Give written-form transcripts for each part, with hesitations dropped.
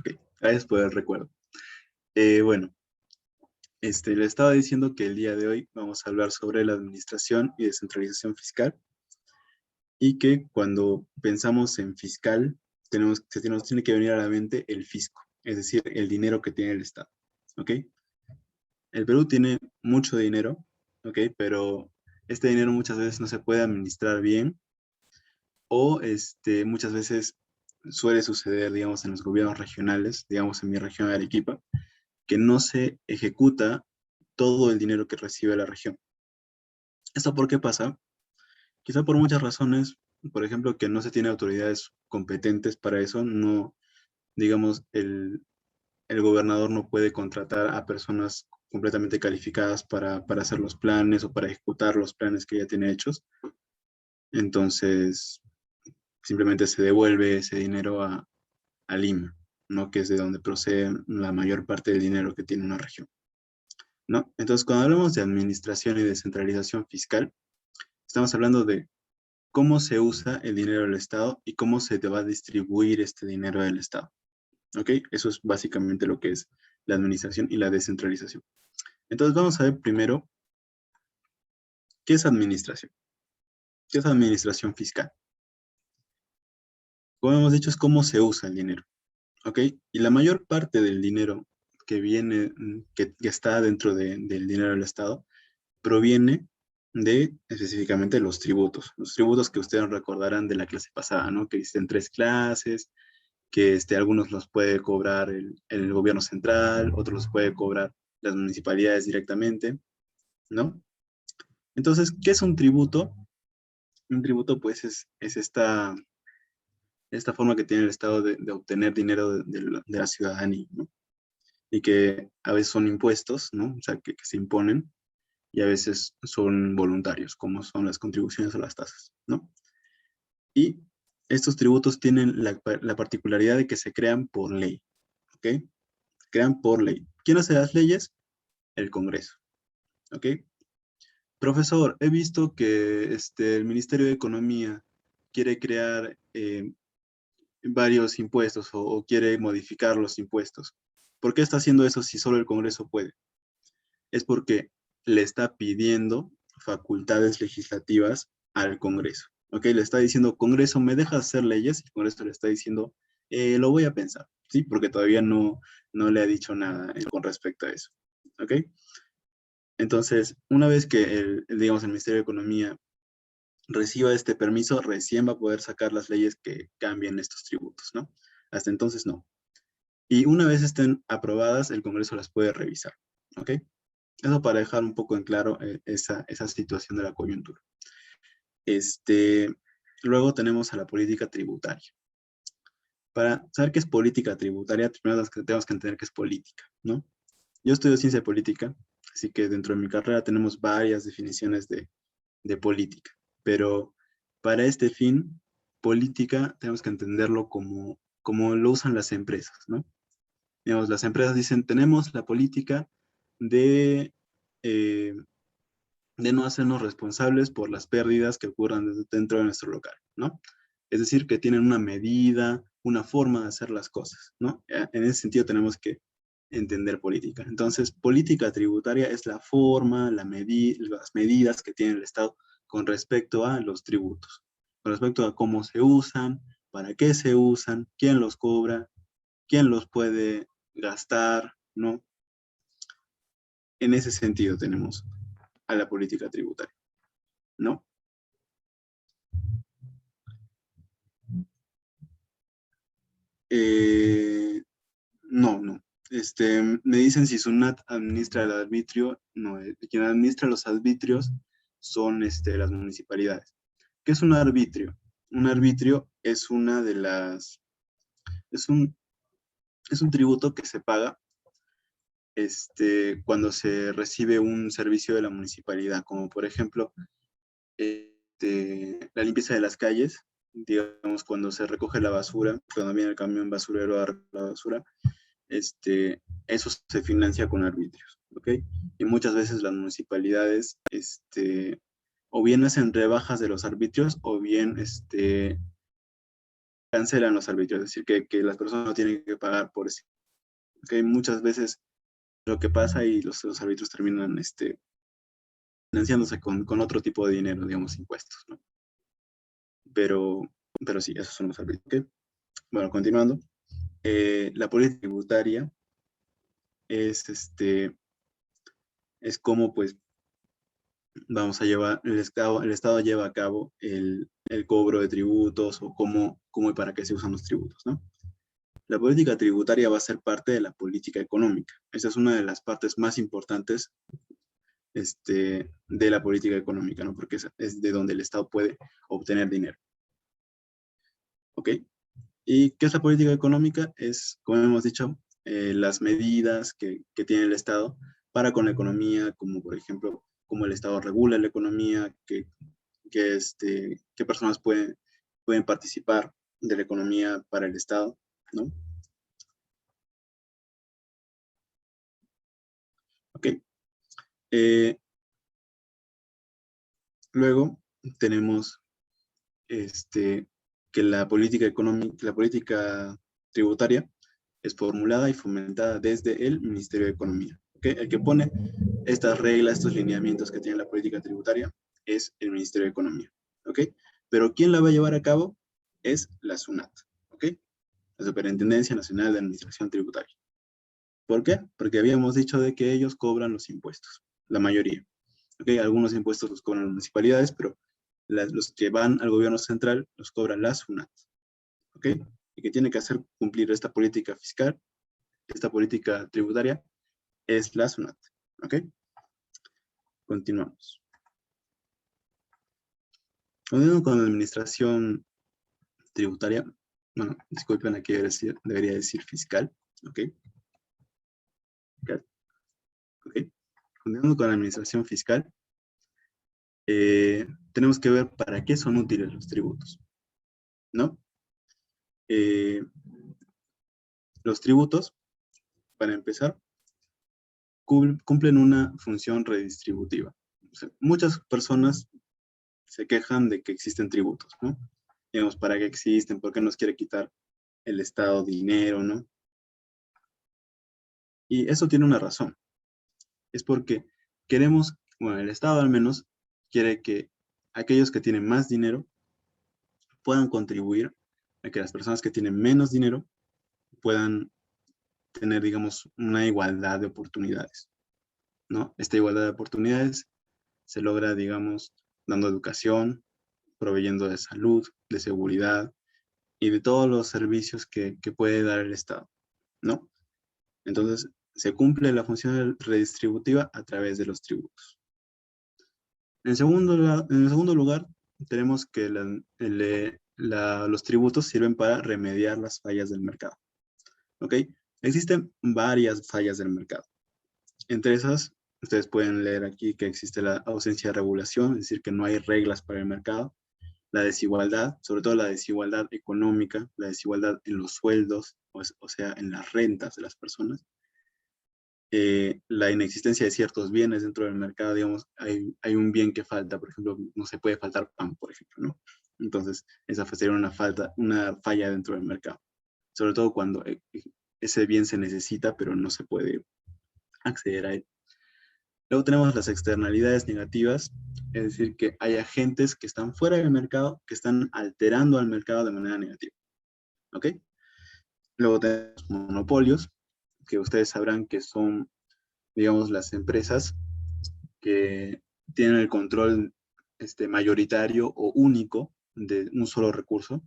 Ok, gracias por el recuerdo. Bueno, le estaba diciendo que el día de hoy vamos a hablar sobre la administración y descentralización fiscal y que cuando pensamos en fiscal, nos tiene que venir a la mente el fisco, es decir, el dinero que tiene el Estado. ¿Ok? El Perú tiene mucho dinero, ¿ok? Pero este dinero muchas veces no se puede administrar bien o muchas veces suele suceder, digamos, en los gobiernos regionales, digamos, en mi región de Arequipa, que no se ejecuta todo el dinero que recibe la región. ¿Esto por qué pasa? Quizá por muchas razones, por ejemplo, que no se tiene autoridades competentes para eso, no, digamos, el gobernador no puede contratar a personas completamente calificadas para hacer los planes o para ejecutar los planes que ya tiene hechos. Entonces, simplemente se devuelve ese dinero a Lima, ¿no? Que es de donde procede la mayor parte del dinero que tiene una región, ¿no? Entonces, cuando hablamos de administración y descentralización fiscal, estamos hablando de cómo se usa el dinero del Estado y cómo se te va a distribuir este dinero del Estado, ¿ok? Eso es básicamente lo que es la administración y la descentralización. Entonces, vamos a ver primero, ¿qué es administración? ¿Qué es administración fiscal? Como hemos dicho, es cómo se usa el dinero, ¿ok? Y la mayor parte del dinero que viene, que está dentro del dinero del Estado, proviene de específicamente los tributos que ustedes recordarán de la clase pasada, ¿no? Que existen tres clases, que algunos los puede cobrar el gobierno central, otros los puede cobrar las municipalidades directamente, ¿no? Entonces, ¿qué es un tributo? Un tributo, pues, es esta forma que tiene el Estado de obtener dinero de la ciudadanía, ¿no? Y que a veces son impuestos, ¿no? O sea, que se imponen y a veces son voluntarios, como son las contribuciones o las tasas, ¿no? Y estos tributos tienen la particularidad de que se crean por ley, ¿ok? Crean por ley. ¿Quién hace las leyes? El Congreso, ¿ok? Profesor, he visto que el Ministerio de Economía quiere crear varios impuestos o quiere modificar los impuestos. ¿Por qué está haciendo eso si solo el Congreso puede? Es porque le está pidiendo facultades legislativas al Congreso. ¿Ok? Le está diciendo, Congreso, ¿me deja hacer leyes? Y el Congreso le está diciendo, lo voy a pensar, ¿sí? Porque todavía no le ha dicho nada con respecto a eso. ¿Ok? Entonces, una vez que digamos, el Ministerio de Economía reciba este permiso, recién va a poder sacar las leyes que cambien estos tributos, ¿no? Hasta entonces no. Y una vez estén aprobadas, el Congreso las puede revisar, ¿ok? Eso para dejar un poco en claro esa situación de la coyuntura. Luego tenemos a la política tributaria. Para saber qué es política tributaria, primero tenemos que entender qué es política, ¿no? Yo estudio ciencia política, así que dentro de mi carrera tenemos varias definiciones de política, pero para este fin, política tenemos que entenderlo como lo usan las empresas, ¿no? Digamos, las empresas dicen, tenemos la política de, eh, de no hacernos responsables por las pérdidas que ocurran dentro de nuestro local, ¿no? Es decir, que tienen una medida, una forma de hacer las cosas, ¿no? En ese sentido tenemos que entender política. Entonces, política tributaria es la forma, las medidas que tiene el Estado con respecto a los tributos, con respecto a cómo se usan, para qué se usan, quién los cobra, quién los puede gastar, ¿no? En ese sentido tenemos a la política tributaria, ¿no? Eh, no, no. Me dicen si SUNAT administra el arbitrio. No, quien administra los arbitrios son las municipalidades. ¿Qué es un arbitrio? Un arbitrio es una de las, es es un tributo que se paga cuando se recibe un servicio de la municipalidad, como por ejemplo la limpieza de las calles, digamos, cuando se recoge la basura, cuando viene el camión basurero a recoger la basura, eso se financia con arbitrios, ¿ok? Y muchas veces las municipalidades, o bien hacen rebajas de los arbitrios, o bien, cancelan los arbitrios, es decir, que las personas no tienen que pagar por eso. Okay, muchas veces lo que pasa y los árbitros terminan financiándose con otro tipo de dinero, digamos, impuestos, ¿no? Pero, pero sí, esos son los árbitros. ¿Okay? Bueno, continuando. La política tributaria es como, pues, vamos a llevar, el Estado lleva a cabo el cobro de tributos o cómo y para qué se usan los tributos, ¿no? La política tributaria va a ser parte de la política económica. Esa es una de las partes más importantes de la política económica, ¿no? Porque es de donde el Estado puede obtener dinero. ¿Ok? ¿Y qué es la política económica? Es, como hemos dicho, las medidas que tiene el Estado para con la economía, como por ejemplo, cómo el Estado regula la economía, qué personas pueden participar de la economía para el Estado, ¿no? Ok. Eh, Luego tenemos que la política económica, la política tributaria es formulada y fomentada desde el Ministerio de Economía. ¿Okay? El que pone estas reglas, estos lineamientos que tiene la política tributaria es el Ministerio de Economía. ¿Ok? Pero ¿quién la va a llevar a cabo? Es la SUNAT. ¿Ok? La Superintendencia Nacional de Administración Tributaria. ¿Por qué? Porque habíamos dicho de que ellos cobran los impuestos, la mayoría. ¿Ok? Algunos impuestos los cobran las municipalidades, pero los que van al gobierno central los cobra la SUNAT. ¿Ok? Y que tiene que hacer cumplir esta política fiscal, esta política tributaria, es la SUNAT. ¿Ok? Continuamos. Continuando con la administración tributaria, bueno, disculpen, aquí debería decir fiscal. ¿Ok? ¿Ok? Continuando con la administración fiscal, tenemos que ver para qué son útiles los tributos, ¿no? Eh, los tributos, para empezar, cumplen una función redistributiva. O sea, muchas personas se quejan de que existen tributos, ¿no? Digamos, ¿para qué existen? ¿Por qué nos quiere quitar el Estado dinero, ¿no? Y eso tiene una razón. Es porque queremos, bueno, el Estado al menos quiere que aquellos que tienen más dinero puedan contribuir a que las personas que tienen menos dinero puedan tener, digamos, una igualdad de oportunidades, ¿no? Esta igualdad de oportunidades se logra, digamos, dando educación, proveyendo de salud, de seguridad y de todos los servicios que puede dar el Estado, ¿no? Entonces, se cumple la función redistributiva a través de los tributos. En el segundo lugar, tenemos que los tributos sirven para remediar las fallas del mercado. ¿Ok? Existen varias fallas del mercado. Entre esas, ustedes pueden leer aquí que existe la ausencia de regulación, es decir, que no hay reglas para el mercado, la desigualdad, sobre todo la desigualdad económica, la desigualdad en los sueldos, o sea, en las rentas de las personas, la inexistencia de ciertos bienes dentro del mercado, digamos, hay un bien que falta, por ejemplo, no se puede faltar pan, por ejemplo, ¿no? Entonces, esa sería una falla dentro del mercado, sobre todo cuando ese bien se necesita, pero no se puede acceder a él. Luego tenemos las externalidades negativas, es decir, que hay agentes que están fuera del mercado, que están alterando al mercado de manera negativa, ¿ok? Luego tenemos monopolios, que ustedes sabrán que son, digamos, las empresas que tienen el control mayoritario o único de un solo recurso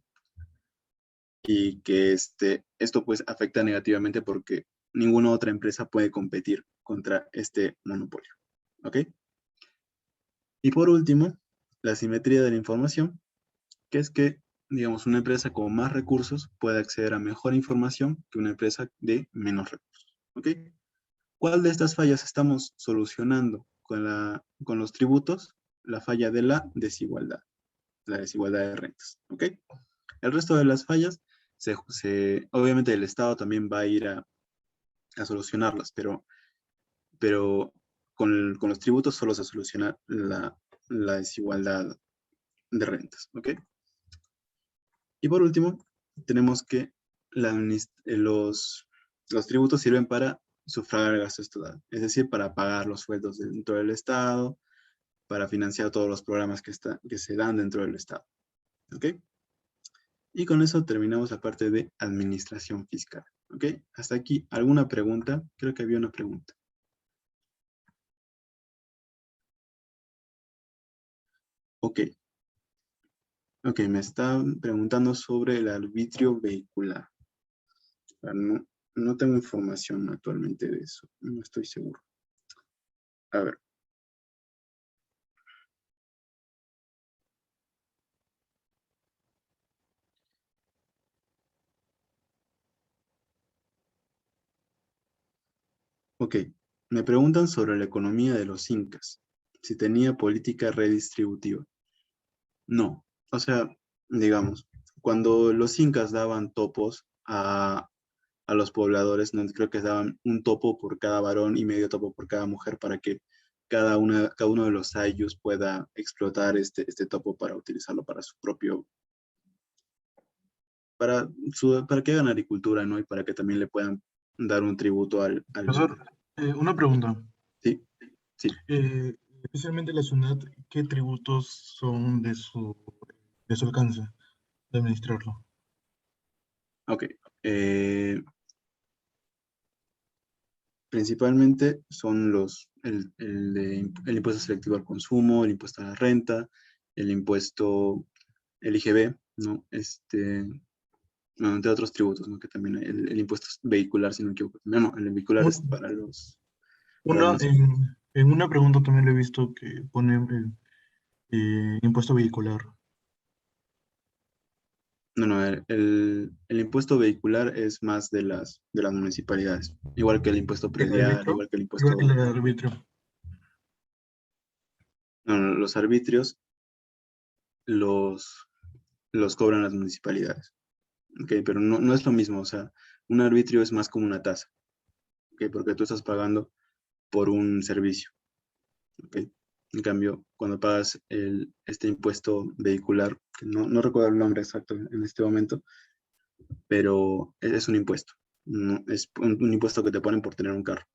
y que esto pues afecta negativamente porque ninguna otra empresa puede competir contra este monopolio. ¿Ok? Y por último, la simetría de la información, que es que, digamos, una empresa con más recursos puede acceder a mejor información que una empresa de menos recursos. ¿Ok? ¿Cuál de estas fallas estamos solucionando con los tributos? La falla de la desigualdad de rentas. ¿Ok? El resto de las fallas, obviamente el Estado también va a ir a solucionarlas, pero con los tributos solo se soluciona la desigualdad de rentas. ¿Ok? Y por último, tenemos que los tributos sirven para sufragar el gasto estatal, es decir, para pagar los sueldos dentro del Estado, para financiar todos los programas que se dan dentro del Estado. ¿Ok? Y con eso terminamos la parte de administración fiscal. ¿Ok? Hasta aquí, ¿alguna pregunta? Creo que había una pregunta. Ok. Ok, me están preguntando sobre el arbitrio vehicular. No, no tengo información actualmente de eso, no estoy seguro. A ver. Ok, me preguntan sobre la economía de los incas, si tenía política redistributiva. No, o sea, digamos, cuando los incas daban topos a los pobladores, no creo que daban un topo por cada varón y medio topo por cada mujer para que cada uno de los ayllus pueda explotar este topo para utilizarlo para su propio, para que hagan agricultura, ¿no? Y para que también le puedan dar un tributo Profesor, una pregunta. sí, sí, Especialmente la SUNAT, ¿qué tributos son de su alcance de administrarlo? ok. Eh, Principalmente son el impuesto selectivo al consumo, el impuesto a la renta, el impuesto, el IGB, ¿no? No, entre otros tributos, ¿no? Que también hay el impuesto vehicular, si no me equivoco. No, no, el vehicular es Un- para los nacionales. en una pregunta también lo he visto que pone impuesto vehicular. No, no, el impuesto vehicular es más de las municipalidades, igual que el impuesto ¿El predial, arbitrio? igual que el Igual que impuesto, el arbitrio. no, no, los arbitrios los, los cobran las municipalidades. ¿Ok? Pero no, no es lo mismo, o sea, un arbitrio es más como una tasa, ¿ok? Porque tú estás pagando por un servicio, ¿ok? En cambio, cuando pagas este impuesto vehicular, que no recuerdo el nombre exacto en este momento, pero es un impuesto, es un impuesto que te ponen por tener un carro,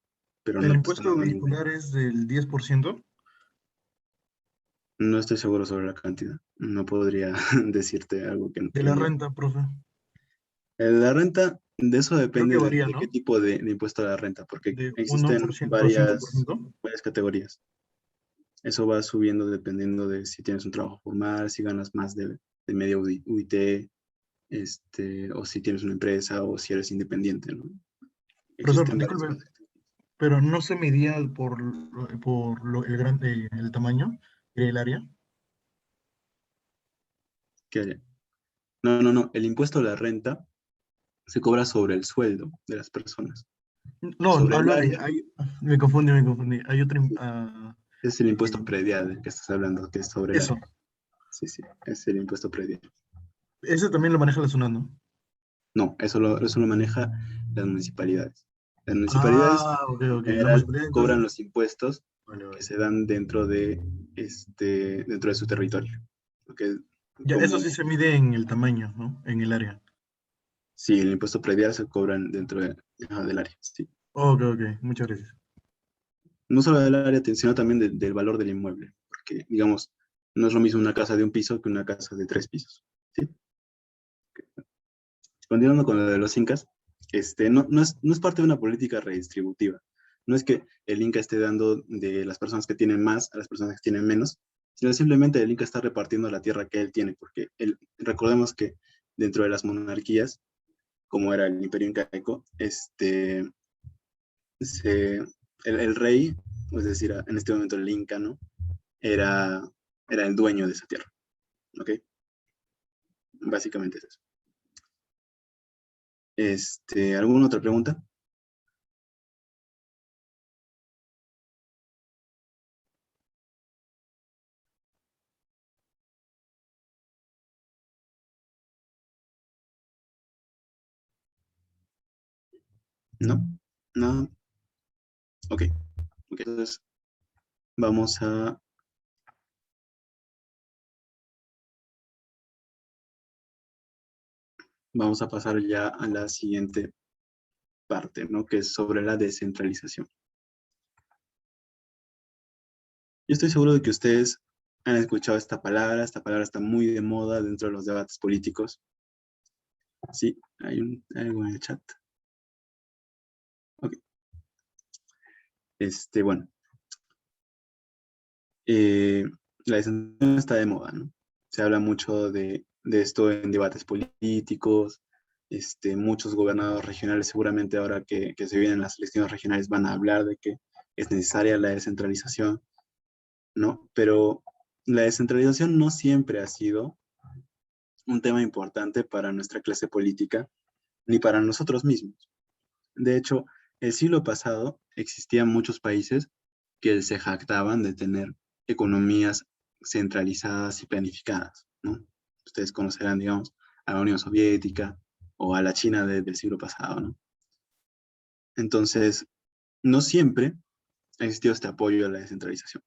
pero ¿El no te están impuesto dando ningún. vehicular es del 10%? No estoy seguro sobre la cantidad, no podría decirte algo De que la no. renta, profe. La renta, de eso Creo que depende varía, de qué ¿no? tipo de impuesto a la renta, porque De uno por existen ciento a 5%. varias categorías. Eso va subiendo dependiendo de si tienes un trabajo formal, si ganas más de media UIT, o si tienes una empresa o si eres independiente, ¿no? Profesor, Existen varias disculpe, cosas. pero no se medía el tamaño del área. ¿Qué hay? No, no, no. El impuesto a la renta se cobra sobre el sueldo de las personas. No, Sobre el hablo de. área, Me confundí, me confundí. Hay otro. es el Eh, impuesto predial del que estás hablando, que es sobre el eso. área. Sí, sí, es el impuesto predial. Ese también lo maneja la SUNAT, ¿no? No, eso lo maneja las municipalidades. Las municipalidades Ah, ok, en ok. La general municipalidad, entonces. cobran los impuestos Vale, que vale. se dan dentro de su territorio. Porque Ya, eso como sí se mide en el tamaño, ¿no? En el área. si el impuesto predial se cobran dentro del área, sí. Ok, ok. Muchas gracias. No solo del área, sino también del valor del inmueble. Porque, digamos, no es lo mismo una casa de un piso que una casa de 3 pisos. ¿Sí? Continuando con lo de los incas, no es parte de una política redistributiva. No es que el Inca esté dando de las personas que tienen más a las personas que tienen menos, sino simplemente el Inca está repartiendo la tierra que él tiene, porque recordemos que dentro de las monarquías, como era el Imperio Incaico, se, el rey, es decir, en este momento el Inca, ¿no? Era, era el dueño de esa tierra, ¿ok? Básicamente es eso. ¿Alguna otra pregunta? ¿No? ¿No? Ok, ok, entonces vamos a vamos a pasar ya a la siguiente parte, ¿no? Que es sobre la descentralización. Yo estoy seguro de que ustedes han escuchado esta palabra está muy de moda dentro de los debates políticos. Sí, hay algo en el chat. Ok. Bueno, la descentralización está de moda, ¿no? Se habla mucho de esto en debates políticos, muchos gobernadores regionales seguramente ahora que se vienen las elecciones regionales van a hablar de que es necesaria la descentralización, ¿no? Pero la descentralización no siempre ha sido un tema importante para nuestra clase política ni para nosotros mismos. De hecho, el siglo pasado existían muchos países que se jactaban de tener economías centralizadas y planificadas, ¿no? Ustedes conocerán, digamos, a la Unión Soviética o a la China del siglo pasado, ¿no? Entonces, no siempre ha existido este apoyo a la descentralización.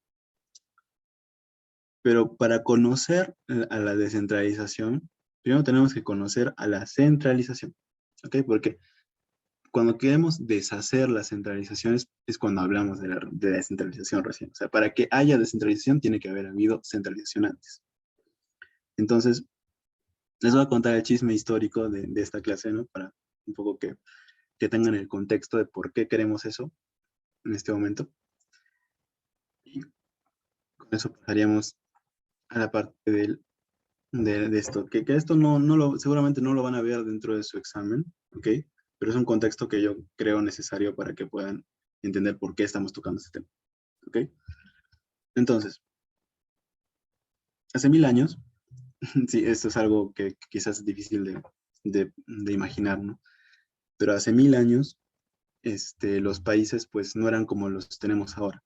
Pero para conocer a la descentralización, primero tenemos que conocer a la centralización, ¿ok? Porque cuando queremos deshacer las centralizaciones es cuando hablamos de la descentralización recién. O sea, para que haya descentralización tiene que haber habido centralización antes. Entonces, les voy a contar el chisme histórico de esta clase, ¿no? Para un poco que tengan el contexto de por qué queremos eso en este momento. Y con eso pasaríamos a la parte de esto, que esto seguramente no lo van a ver dentro de su examen, ¿ok? Pero es un contexto que yo creo necesario para que puedan entender por qué estamos tocando este tema, ¿ok? Entonces, hace 1000 años, sí, esto es algo que quizás es difícil de imaginar, ¿no? Pero hace 1000 años, los países pues no eran como los tenemos ahora.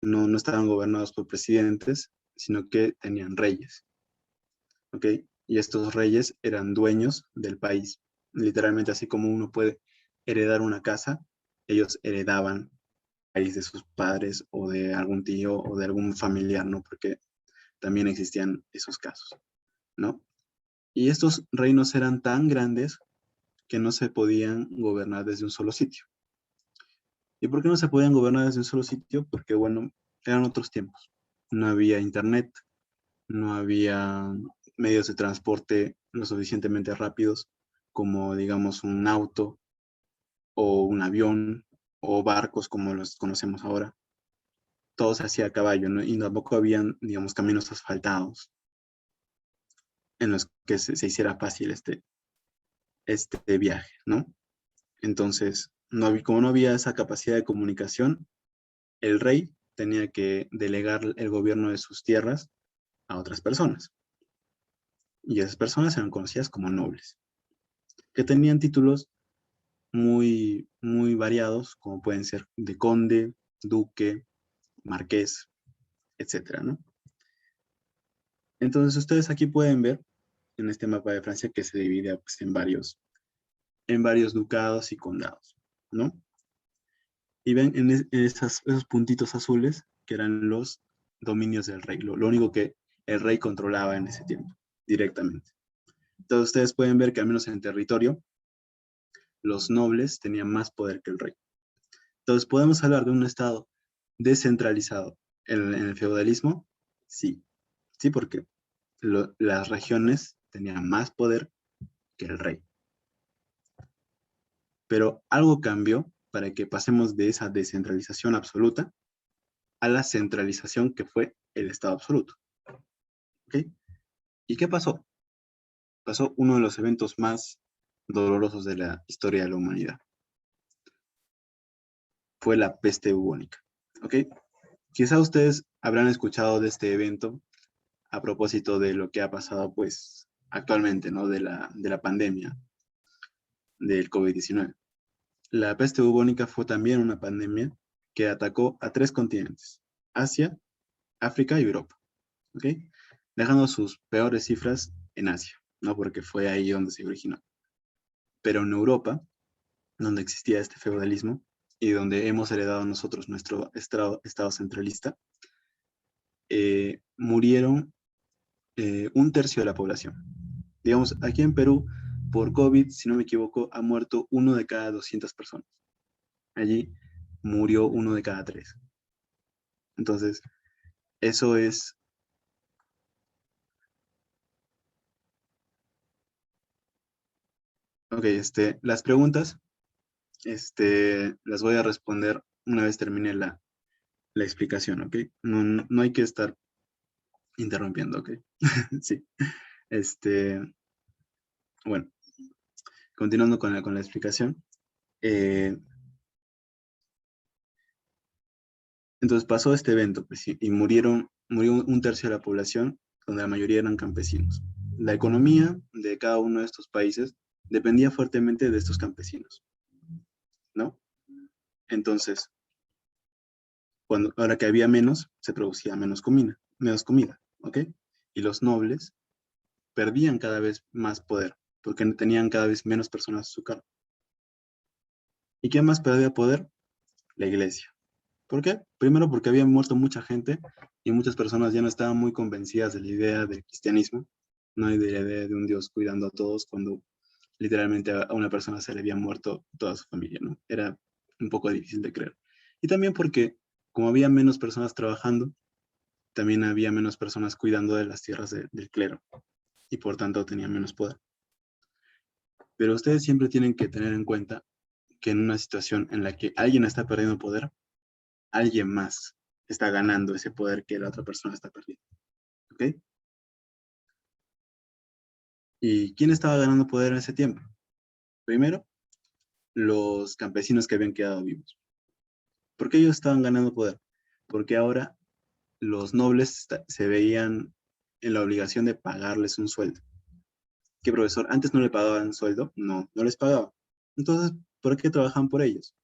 No estaban gobernados por presidentes, sino que tenían reyes, ¿ok? Y estos reyes eran dueños del país. Literalmente, así como uno puede heredar una casa, ellos heredaban el país de sus padres o de algún tío o de algún familiar, ¿no? Porque también existían esos casos, ¿no? Y estos reinos eran tan grandes que no se podían gobernar desde un solo sitio. ¿Y por qué no se podían gobernar desde un solo sitio? Porque, bueno, eran otros tiempos. No había internet, no había medios de transporte lo suficientemente rápidos como, digamos, un auto o un avión o barcos como los conocemos ahora. Todo se hacía a caballo, ¿no? Y tampoco habían, digamos, caminos asfaltados en los que se hiciera fácil este viaje, ¿no? Entonces, como no había esa capacidad de comunicación, el rey tenía que delegar el gobierno de sus tierras a otras personas. Y esas personas eran conocidas como nobles, que tenían títulos muy, muy variados, como pueden ser de conde, duque, marqués, etcétera, ¿no? Entonces, ustedes aquí pueden ver en este mapa de Francia que se divide pues, en varios ducados y condados, ¿no? Y ven en esos puntitos azules que eran los dominios del rey, lo único que el rey controlaba en ese tiempo, directamente. Entonces ustedes pueden ver que al menos en territorio, los nobles tenían más poder que el rey. Entonces, ¿podemos hablar de un estado descentralizado en el feudalismo? Sí, sí, porque las regiones tenían más poder que el rey. Pero algo cambió para que pasemos de esa descentralización absoluta a la centralización que fue el Estado absoluto. ¿Ok? ¿Y qué pasó? Pasó uno de los eventos más dolorosos de la historia de la humanidad. Fue la peste bubónica. ¿Ok? Quizá ustedes habrán escuchado de este evento a propósito de lo que ha pasado, pues, actualmente, ¿no? De la pandemia del COVID-19. La peste bubónica fue también una pandemia que atacó a 3 continentes, Asia, África y Europa, ¿ok? Dejando sus peores cifras en Asia, ¿no? Porque fue ahí donde se originó. Pero en Europa, donde existía este feudalismo y donde hemos heredado nosotros nuestro estado centralista, murieron 1/3 de la población. Digamos, aquí en Perú por COVID, si no me equivoco, ha muerto 1 de cada 200 personas. Allí murió 1 de cada 3. Entonces, eso es... Ok, las preguntas las voy a responder una vez termine la explicación, ¿ok? No hay que estar interrumpiendo, ¿ok? Sí. Bueno, continuando con la explicación. Entonces pasó este evento, pues, y murió 1/3 de la población, donde la mayoría eran campesinos. La economía de cada uno de estos países dependía fuertemente de estos campesinos, ¿no? Entonces, ahora que había menos, se producía menos comida, ¿ok? Y los nobles perdían cada vez más poder, porque tenían cada vez menos personas a su cargo. ¿Y quién más perdía poder? La iglesia. ¿Por qué? Primero porque había muerto mucha gente y muchas personas ya no estaban muy convencidas de la idea del cristianismo, no hay de la idea de un Dios cuidando a todos cuando literalmente a una persona se le había muerto toda su familia, ¿no? Era un poco difícil de creer. Y también porque como había menos personas trabajando, también había menos personas cuidando de las tierras del clero y por tanto tenían menos poder. Pero ustedes siempre tienen que tener en cuenta que en una situación en la que alguien está perdiendo poder, alguien más está ganando ese poder que la otra persona está perdiendo. ¿Ok? ¿Y quién estaba ganando poder en ese tiempo? Primero, los campesinos que habían quedado vivos. ¿Por qué ellos estaban ganando poder? Porque ahora los nobles se veían en la obligación de pagarles un sueldo. ¿Qué profesor? ¿Antes no le pagaban sueldo? No, no les pagaba. Entonces, ¿por qué trabajaban por ellos?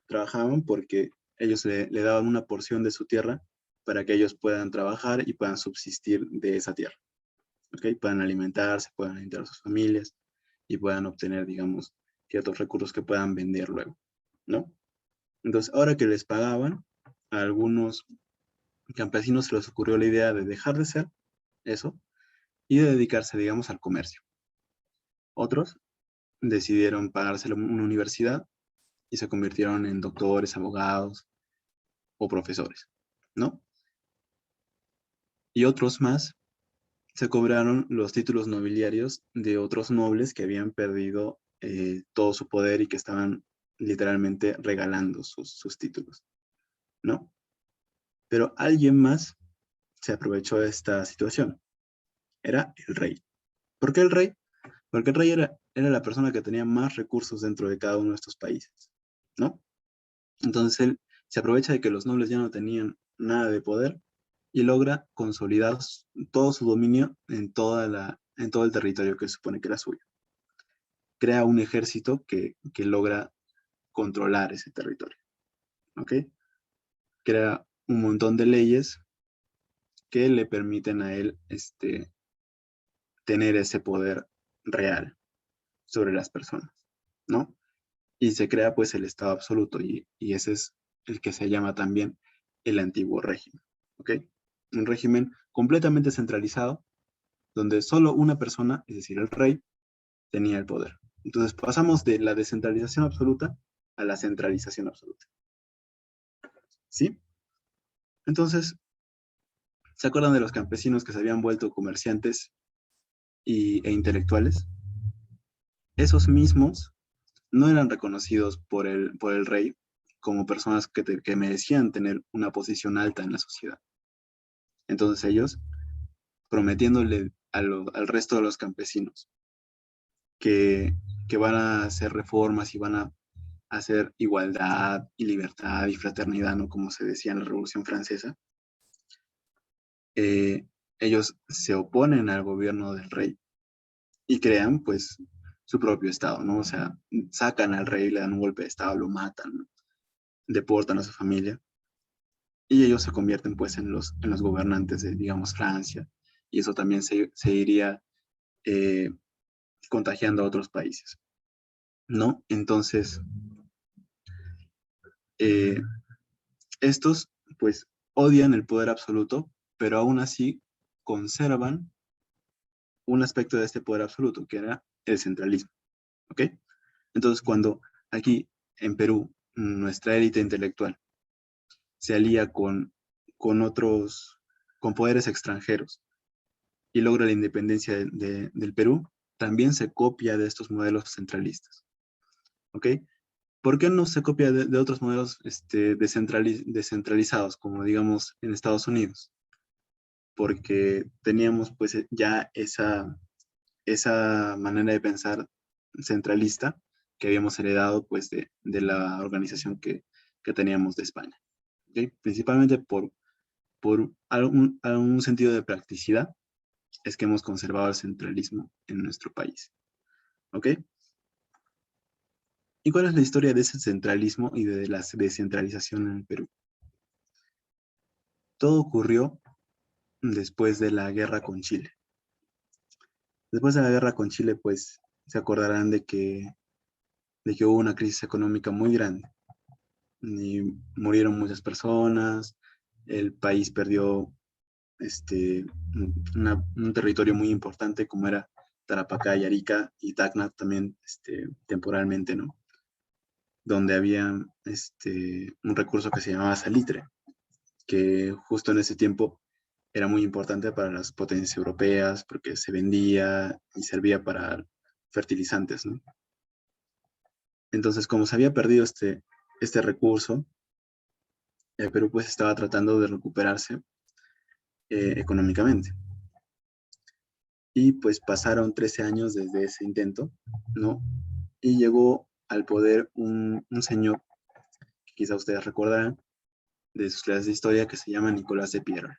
Trabajaban porque ellos le daban una porción de su tierra para que ellos puedan trabajar y puedan subsistir de esa tierra. ¿Ok? Puedan alimentarse, puedan alimentar a sus familias y puedan obtener, digamos, ciertos recursos que puedan vender luego, ¿no? Entonces, ahora que les pagaban, a algunos campesinos se les ocurrió la idea de dejar de hacer eso y de dedicarse, digamos, al comercio. Otros decidieron pagarse una universidad y se convirtieron en doctores, abogados o profesores, ¿no? Y otros más se cobraron los títulos nobiliarios de otros nobles que habían perdido todo su poder y que estaban literalmente regalando sus títulos, ¿no? Pero alguien más se aprovechó de esta situación. Era el rey. ¿Por qué el rey? Porque el rey era la persona que tenía más recursos dentro de cada uno de estos países, ¿no? Entonces él se aprovecha de que los nobles ya no tenían nada de poder y logra consolidar todo su dominio en todo el territorio que se supone que era suyo. Crea un ejército que logra controlar ese territorio, ¿ok? Crea un montón de leyes que le permiten a él tener ese poder real sobre las personas, ¿no? Y se crea pues el Estado absoluto y ese es el que se llama también el antiguo régimen, ¿ok? Un régimen completamente centralizado donde solo una persona, es decir, el rey, tenía el poder. Entonces pasamos de la descentralización absoluta a la centralización absoluta. ¿Sí? Entonces, ¿se acuerdan de los campesinos que se habían vuelto comerciantes e intelectuales? Esos mismos no eran reconocidos por el rey como personas que merecían tener una posición alta en la sociedad. Entonces ellos, prometiéndole al resto de los campesinos que, que van a hacer reformas y van a hacer igualdad y libertad y fraternidad, ¿no? Como se decía en la Revolución Francesa, eh, ellos se oponen al gobierno del rey y crean, pues, su propio estado, ¿no? O sea, sacan al rey, le dan un golpe de estado, lo matan, ¿no? Deportan a su familia y ellos se convierten, pues, en los gobernantes de, digamos, Francia y eso también se iría eh, contagiando a otros países, ¿no? Entonces, eh, estos, pues, odian el poder absoluto, pero aún así conservan un aspecto de este poder absoluto, que era el centralismo, ¿ok? Entonces, cuando aquí en Perú, nuestra élite intelectual se alía con otros, con poderes extranjeros y logra la independencia del Perú, también se copia de estos modelos centralistas, ¿ok? ¿Por qué no se copia de otros modelos descentralizados, como digamos en Estados Unidos? Porque teníamos pues ya esa manera de pensar centralista que habíamos heredado pues de la organización que teníamos de España. ¿Okay? Principalmente por algún sentido de practicidad es que hemos conservado el centralismo en nuestro país. ¿Ok? ¿Y cuál es la historia de ese centralismo y de la descentralización en el Perú? Todo ocurrió después de la guerra con Chile. Después de la guerra con Chile, pues se acordarán de que hubo una crisis económica muy grande y murieron muchas personas, el país perdió un territorio muy importante como era Tarapacá y Arica y Tacna también temporalmente, ¿no? Donde había un recurso que se llamaba salitre, que justo en ese tiempo era muy importante para las potencias europeas porque se vendía y servía para fertilizantes, ¿no? Entonces, como se había perdido este recurso, el Perú pues estaba tratando de recuperarse económicamente. Y pues pasaron 13 años desde ese intento, ¿no? Y llegó al poder un señor, que quizá ustedes recordarán, de sus clases de historia, que se llama Nicolás de Piérola.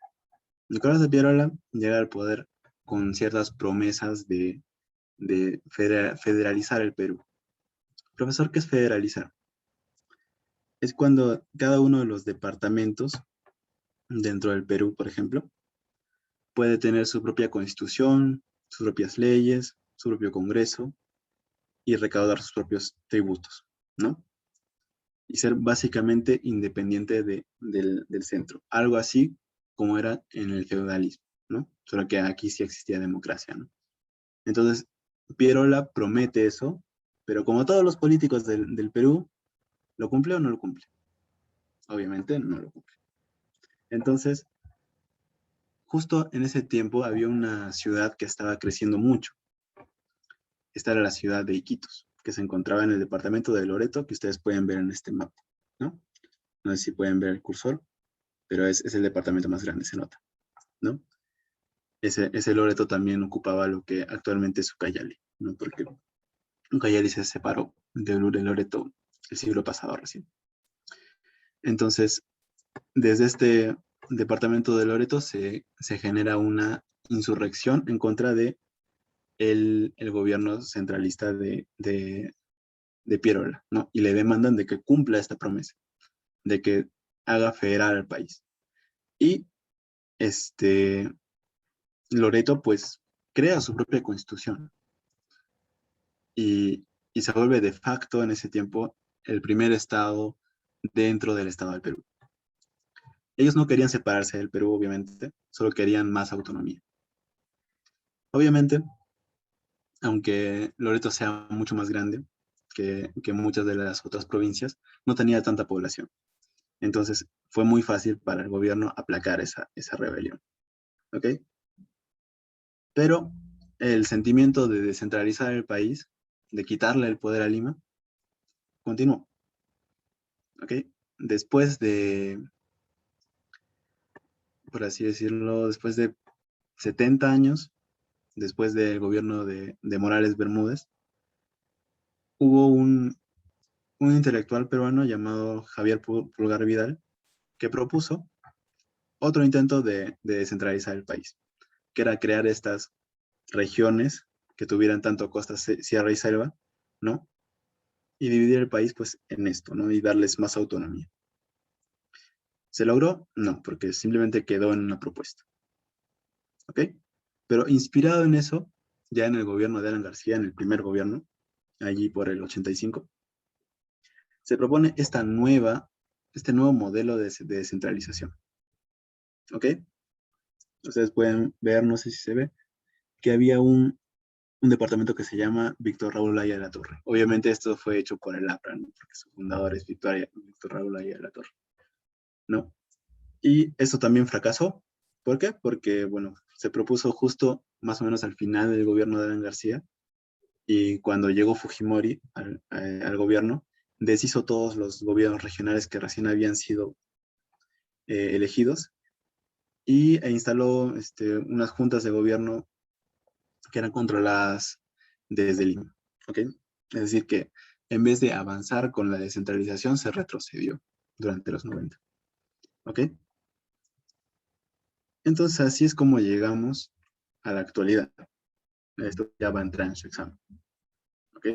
Nicolás de Piérola llega al poder con ciertas promesas de federalizar el Perú. Profesor, ¿qué es federalizar? Es cuando cada uno de los departamentos dentro del Perú, por ejemplo, puede tener su propia constitución, sus propias leyes, su propio congreso y recaudar sus propios tributos, ¿no? Y ser básicamente independiente del centro. Algo así como era en el feudalismo, ¿no? Solo que aquí sí existía democracia, ¿no? Entonces, Pierola promete eso, pero como todos los políticos del Perú, ¿lo cumple o no lo cumple? Obviamente no lo cumple. Entonces, justo en ese tiempo había una ciudad que estaba creciendo mucho. Esta era la ciudad de Iquitos, que se encontraba en el departamento de Loreto, que ustedes pueden ver en este mapa, ¿no? No sé si pueden ver el cursor, pero es el departamento más grande, se nota, ¿no? Ese Loreto también ocupaba lo que actualmente es Ucayali, ¿no? Porque Ucayali se separó de Loreto el siglo pasado recién. Entonces, desde este departamento de Loreto se genera una insurrección en contra de el gobierno centralista de Pierola, ¿no? Y le demandan de que cumpla esta promesa, de que haga federal al país. Y Loreto, pues, crea su propia constitución y se vuelve de facto en ese tiempo el primer estado dentro del estado del Perú. Ellos no querían separarse del Perú, obviamente, solo querían más autonomía. Obviamente, aunque Loreto sea mucho más grande que muchas de las otras provincias, no tenía tanta población. Entonces, fue muy fácil para el gobierno aplacar esa rebelión. ¿Ok? Pero el sentimiento de descentralizar el país, de quitarle el poder a Lima, continuó. ¿Ok? Después por así decirlo, después de 70 años, después del gobierno de Morales Bermúdez, hubo un intelectual peruano llamado Javier Pulgar Vidal que propuso otro intento de descentralizar el país, que era crear estas regiones que tuvieran tanto costa, sierra y selva, ¿no? Y dividir el país pues en esto, ¿no? Y darles más autonomía. ¿Se logró? No, porque simplemente quedó en una propuesta. ¿Ok? Pero inspirado en eso, ya en el gobierno de Alan García, en el primer gobierno, allí por el 85, se propone este nuevo modelo de descentralización. ¿Ok? Ustedes pueden ver, no sé si se ve, que había un departamento que se llama Víctor Raúl Aya de la Torre. Obviamente esto fue hecho por el APRA, ¿no? Porque su fundador es Víctor Raúl Aya de la Torre, ¿no? Y esto también fracasó. ¿Por qué? Porque, bueno, se propuso justo más o menos al final del gobierno de Alan García, y cuando llegó Fujimori al gobierno, deshizo todos los gobiernos regionales que recién habían sido elegidos, e instaló unas juntas de gobierno que eran controladas desde Lima. ¿Ok? Es decir, que en vez de avanzar con la descentralización, se retrocedió durante los 90. ¿Ok? Entonces, así es como llegamos a la actualidad. Esto ya va a entrar en su examen. ¿Ok?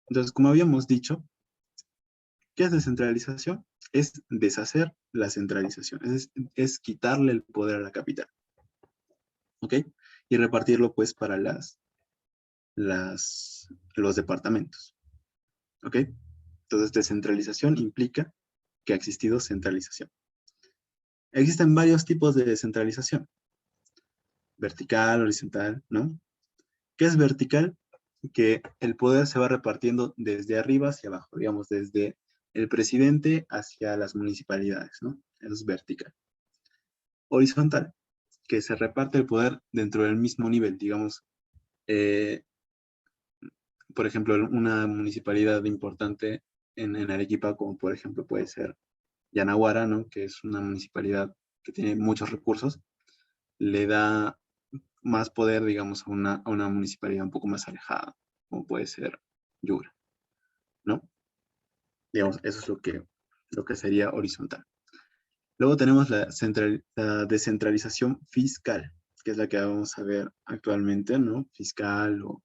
Entonces, como habíamos dicho, ¿qué es descentralización? Es deshacer la centralización, es quitarle el poder a la capital. ¿Ok? Y repartirlo pues para los departamentos. ¿Ok? Entonces, descentralización implica que ha existido centralización. Existen varios tipos de descentralización. Vertical, horizontal, ¿no? ¿Qué es vertical? Que el poder se va repartiendo desde arriba hacia abajo, digamos, desde el presidente hacia las municipalidades, ¿no? Eso es vertical. Horizontal, que se reparte el poder dentro del mismo nivel, digamos, eh, por ejemplo, una municipalidad importante en Arequipa, como por ejemplo puede ser Yanaguara, ¿no? Que es una municipalidad que tiene muchos recursos, le da más poder, digamos, a una municipalidad un poco más alejada, como puede ser Yura, ¿no? Digamos, eso es lo que sería horizontal. Luego tenemos la descentralización fiscal, que es la que vamos a ver actualmente, ¿no? Fiscal o,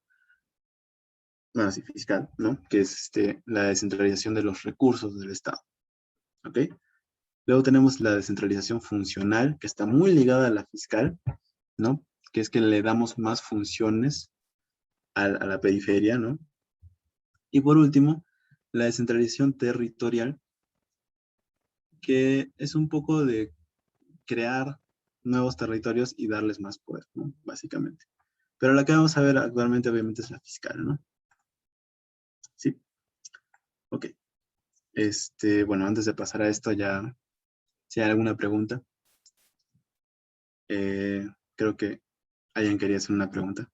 bueno, sí, fiscal, ¿no? Que es la descentralización de los recursos del Estado, ¿ok? Luego tenemos la descentralización funcional, que está muy ligada a la fiscal, ¿no? Que es que le damos más funciones a la periferia, ¿no? Y por último, la descentralización territorial, que es un poco de crear nuevos territorios y darles más poder, ¿no? Básicamente. Pero la que vamos a ver actualmente obviamente es la fiscal, ¿no? Sí, ok. Bueno, antes de pasar a esto ya, si hay alguna pregunta, eh, creo que alguien quería hacer una pregunta.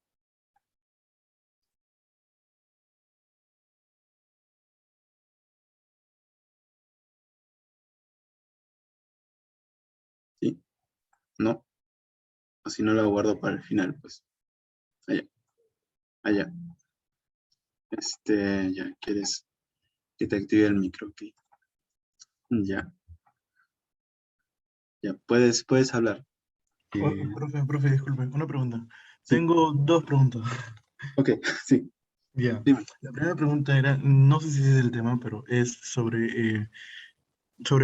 ¿Sí? ¿No? O si no la guardo para el final, pues. Allá, allá. Ya, ¿quieres que te active el micro? Ok. Ya, ya, puedes hablar. Profe, disculpe, una pregunta. Sí, Tengo dos preguntas. ok, sí, Ya. dime. La primera pregunta era, no sé si es el tema, pero es sobre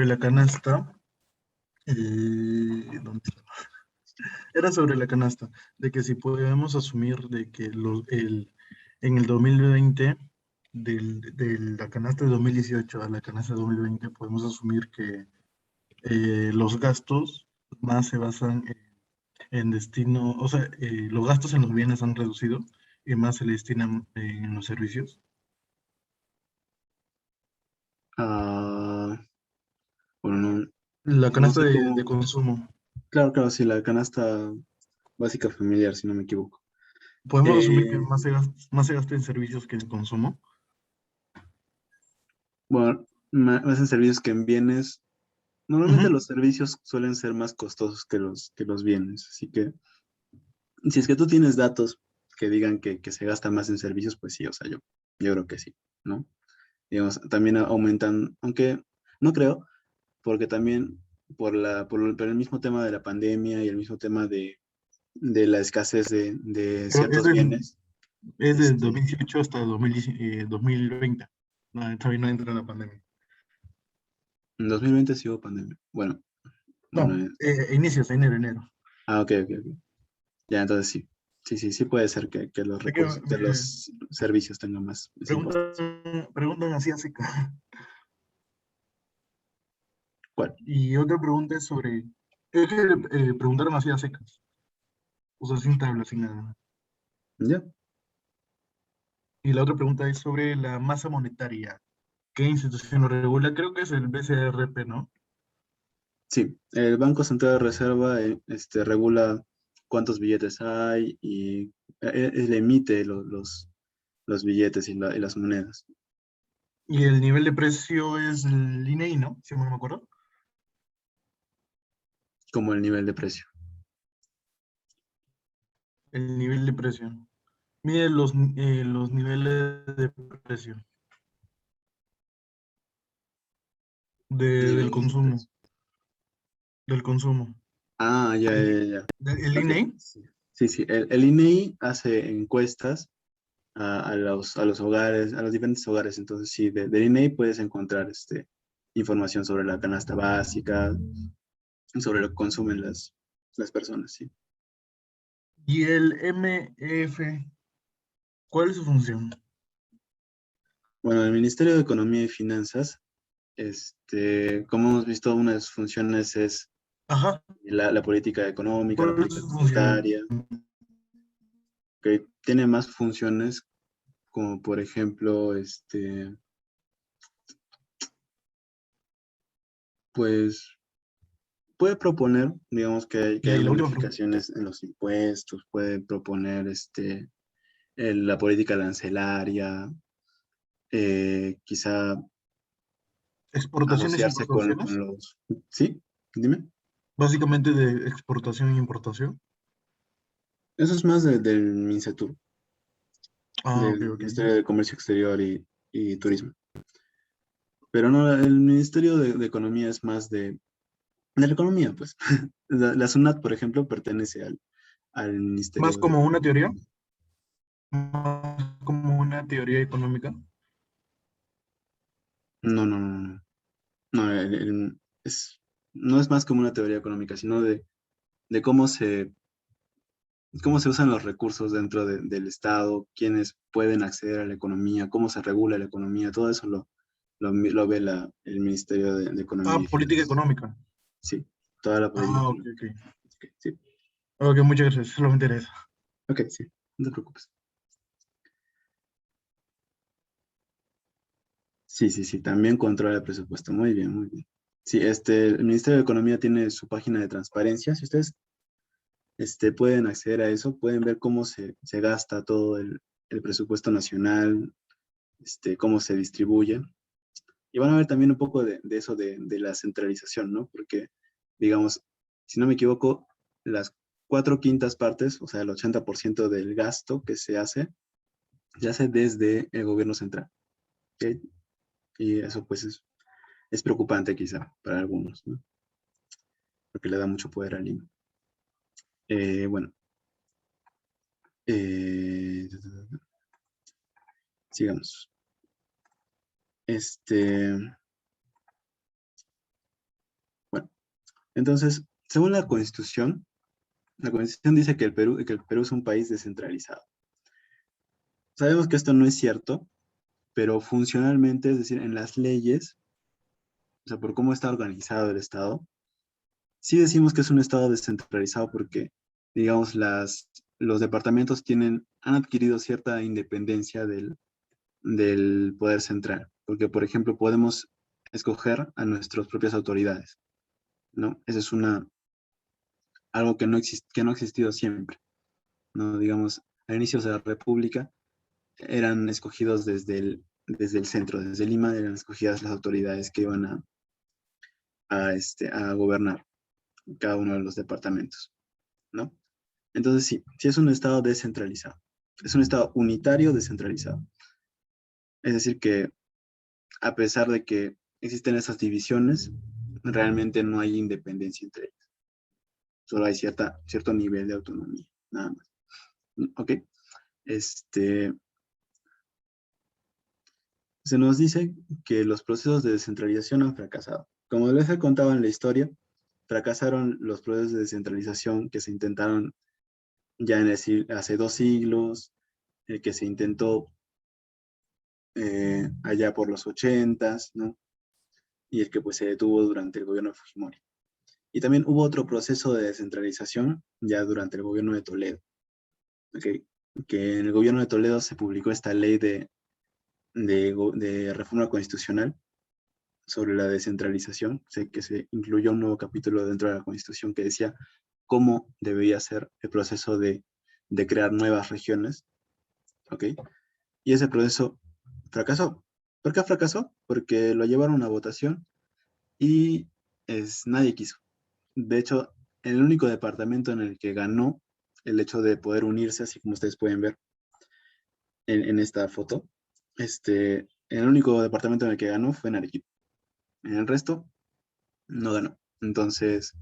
la canasta. ¿Dónde está? Era sobre la canasta, de que si podemos asumir de que en el 2020, de la canasta de 2018 a la canasta de 2020, podemos asumir que los gastos más se basan en destino, o sea, los gastos en los bienes han reducido y más se le destinan en los servicios. Ah, bueno, no, La no canasta sé de cómo. consumo. Claro, claro, sí, la canasta básica familiar, si no me equivoco. Podemos asumir que Eh, más se gasta en servicios que en consumo. bueno, más en servicios que en bienes. Normalmente Ujú. los servicios suelen ser más costosos que los bienes, así que si es que tú tienes datos que digan que se gasta más en servicios, pues sí, o sea, yo creo que sí, ¿no? Digamos, también aumentan, aunque no creo, porque también por el mismo tema de la pandemia y el mismo tema de la escasez de Pero ciertos bienes. es de este, 2018 hasta 2020. No, todavía no entra la pandemia. en 2020 sí hubo pandemia. Bueno, No, inicios, enero. ok, ok, ok. Ya, entonces sí. Sí, sí, sí puede ser que los Es que recursos, que los servicios tengan más ese impuesto. preguntan así a seca. ¿Cuál? Y otra pregunta es sobre, es que preguntaron así a secas. O sea, sin tabla, sin nada. ¿Ya? Y la otra pregunta es sobre la masa monetaria. ¿Qué institución lo regula? Creo que es el BCRP, ¿no? Sí, el Banco Central de Reserva regula cuántos billetes hay y él emite los billetes y las monedas, Y el nivel de precio es el INEI, ¿no? Si no me acuerdo. como el nivel de precio. El nivel de precio. Mide los niveles de precio del Niveles de consumo. precio. Del consumo. Ah, ya, El, ya, ya. el Ok, INEI. sí. Sí, sí. El INEI hace encuestas a los hogares, a los diferentes hogares. Entonces, sí, del INEI puedes encontrar información sobre la canasta básica, sobre lo que consumen las personas, sí. Y el MEF. ¿Cuál es su función? Bueno, el Ministerio de Economía y Finanzas, como hemos visto, una de sus funciones es Ajá. la política económica, la ¿Cuál es política su función? monetaria, que tiene más funciones como por ejemplo, pues puede proponer, digamos, que Y hay ahí la última pregunta. modificaciones en los impuestos, puede proponer la política arancelaria, quizá Exportaciones e asociarse con importaciones. los... ¿Sí? Dime. Básicamente de exportación e importación. Eso es más del MINCETUR, Ah, ok, del ok. Ministerio de Comercio Exterior y Turismo. Pero no, el Ministerio de Economía es más de la economía, pues. La SUNAT, por ejemplo, pertenece al Más Ministerio de como una teoría. Economía. Más como una teoría económica. No, no, no, no. No, no es más como una teoría económica, sino de cómo se usan los recursos dentro del Estado, quiénes pueden acceder a la economía, cómo se regula la economía, todo eso lo ve el Ministerio de Ah, Economía y política Finanzas. económica. Sí, toda la política Ah, ok, económica. ok. Ok, sí, Ok, muchas gracias. Solamente era eso. ok, sí, no te preocupes. Sí, sí, sí, también controla el presupuesto. Muy bien, muy bien. Sí, el Ministerio de Economía tiene su página de transparencia. Si ustedes pueden acceder a eso, pueden ver cómo se gasta todo el presupuesto nacional, cómo se distribuye. Y van a ver también un poco de eso de la centralización, ¿no? Porque, digamos, si no me equivoco, las cuatro quintas partes, o sea, el 80% del gasto que se hace desde el gobierno central. ¿Ok? Y eso pues es preocupante quizá para algunos, ¿no? Porque le da mucho poder al INE. Bueno, eh, sigamos. Este, bueno, entonces, según la Constitución dice que el Perú es un país descentralizado. Sabemos que esto no es cierto, pero funcionalmente, es decir, en las leyes, o sea, por cómo está organizado el Estado, sí decimos que es un Estado descentralizado porque, digamos, los departamentos han adquirido cierta independencia del poder central, porque, por ejemplo, podemos escoger a nuestras propias autoridades, ¿no? Eso es algo que no ha existido siempre, ¿no? Digamos, a inicios de la República eran escogidos desde el centro, desde Lima, eran escogidas las autoridades que iban a gobernar cada uno de los departamentos, ¿no? Entonces sí es un estado descentralizado, es un estado unitario descentralizado. Es decir, que a pesar de que existen esas divisiones, realmente no hay independencia entre ellas, solo hay cierto nivel de autonomía, nada más. ¿Ok? Este, Se nos dice que los procesos de descentralización han fracasado. Como les he contado en la historia, fracasaron los procesos de descentralización que se intentaron ya hace 2 siglos, el que se intentó allá por los 80s, ¿no? Y el que pues se detuvo durante el gobierno de Fujimori. Y también hubo otro proceso de descentralización ya durante el gobierno de Toledo, ¿ok? Que en el gobierno de Toledo se publicó esta ley de reforma constitucional sobre la descentralización, sé que se incluyó un nuevo capítulo dentro de la Constitución que decía cómo debería ser el proceso de crear nuevas regiones, ¿ok? Y ese proceso fracasó. ¿Por qué fracasó? Porque lo llevaron a votación y nadie quiso. De hecho, el único departamento en el que ganó el hecho de poder unirse, así como ustedes pueden ver en esta foto, el único departamento en el que ganó fue en Arequipa. En el resto, no ganó. Entonces,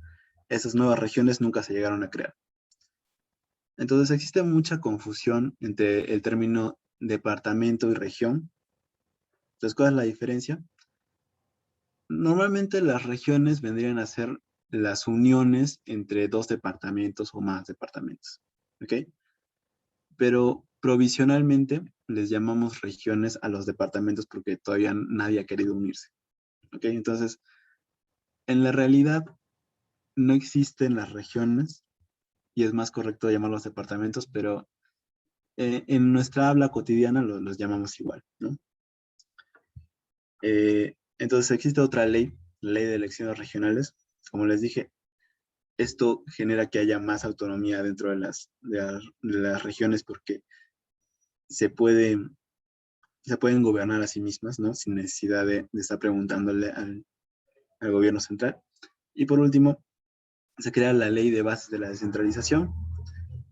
esas nuevas regiones nunca se llegaron a crear. Entonces, existe mucha confusión entre el término departamento y región. Entonces, ¿cuál es la diferencia? Normalmente las regiones vendrían a ser las uniones entre dos departamentos o más departamentos, ¿ok? Pero provisionalmente les llamamos regiones a los departamentos porque todavía nadie ha querido unirse, ¿ok? Entonces, en la realidad no existen las regiones y es más correcto llamarlos departamentos, pero en nuestra habla cotidiana los llamamos igual, ¿no? Entonces existe otra ley, la ley de elecciones regionales. Como les dije, esto genera que haya más autonomía dentro de las regiones porque se pueden, se pueden gobernar a sí mismas, ¿no? Sin necesidad de estar preguntándole al gobierno central. Y por último, se crea la ley de bases de la descentralización,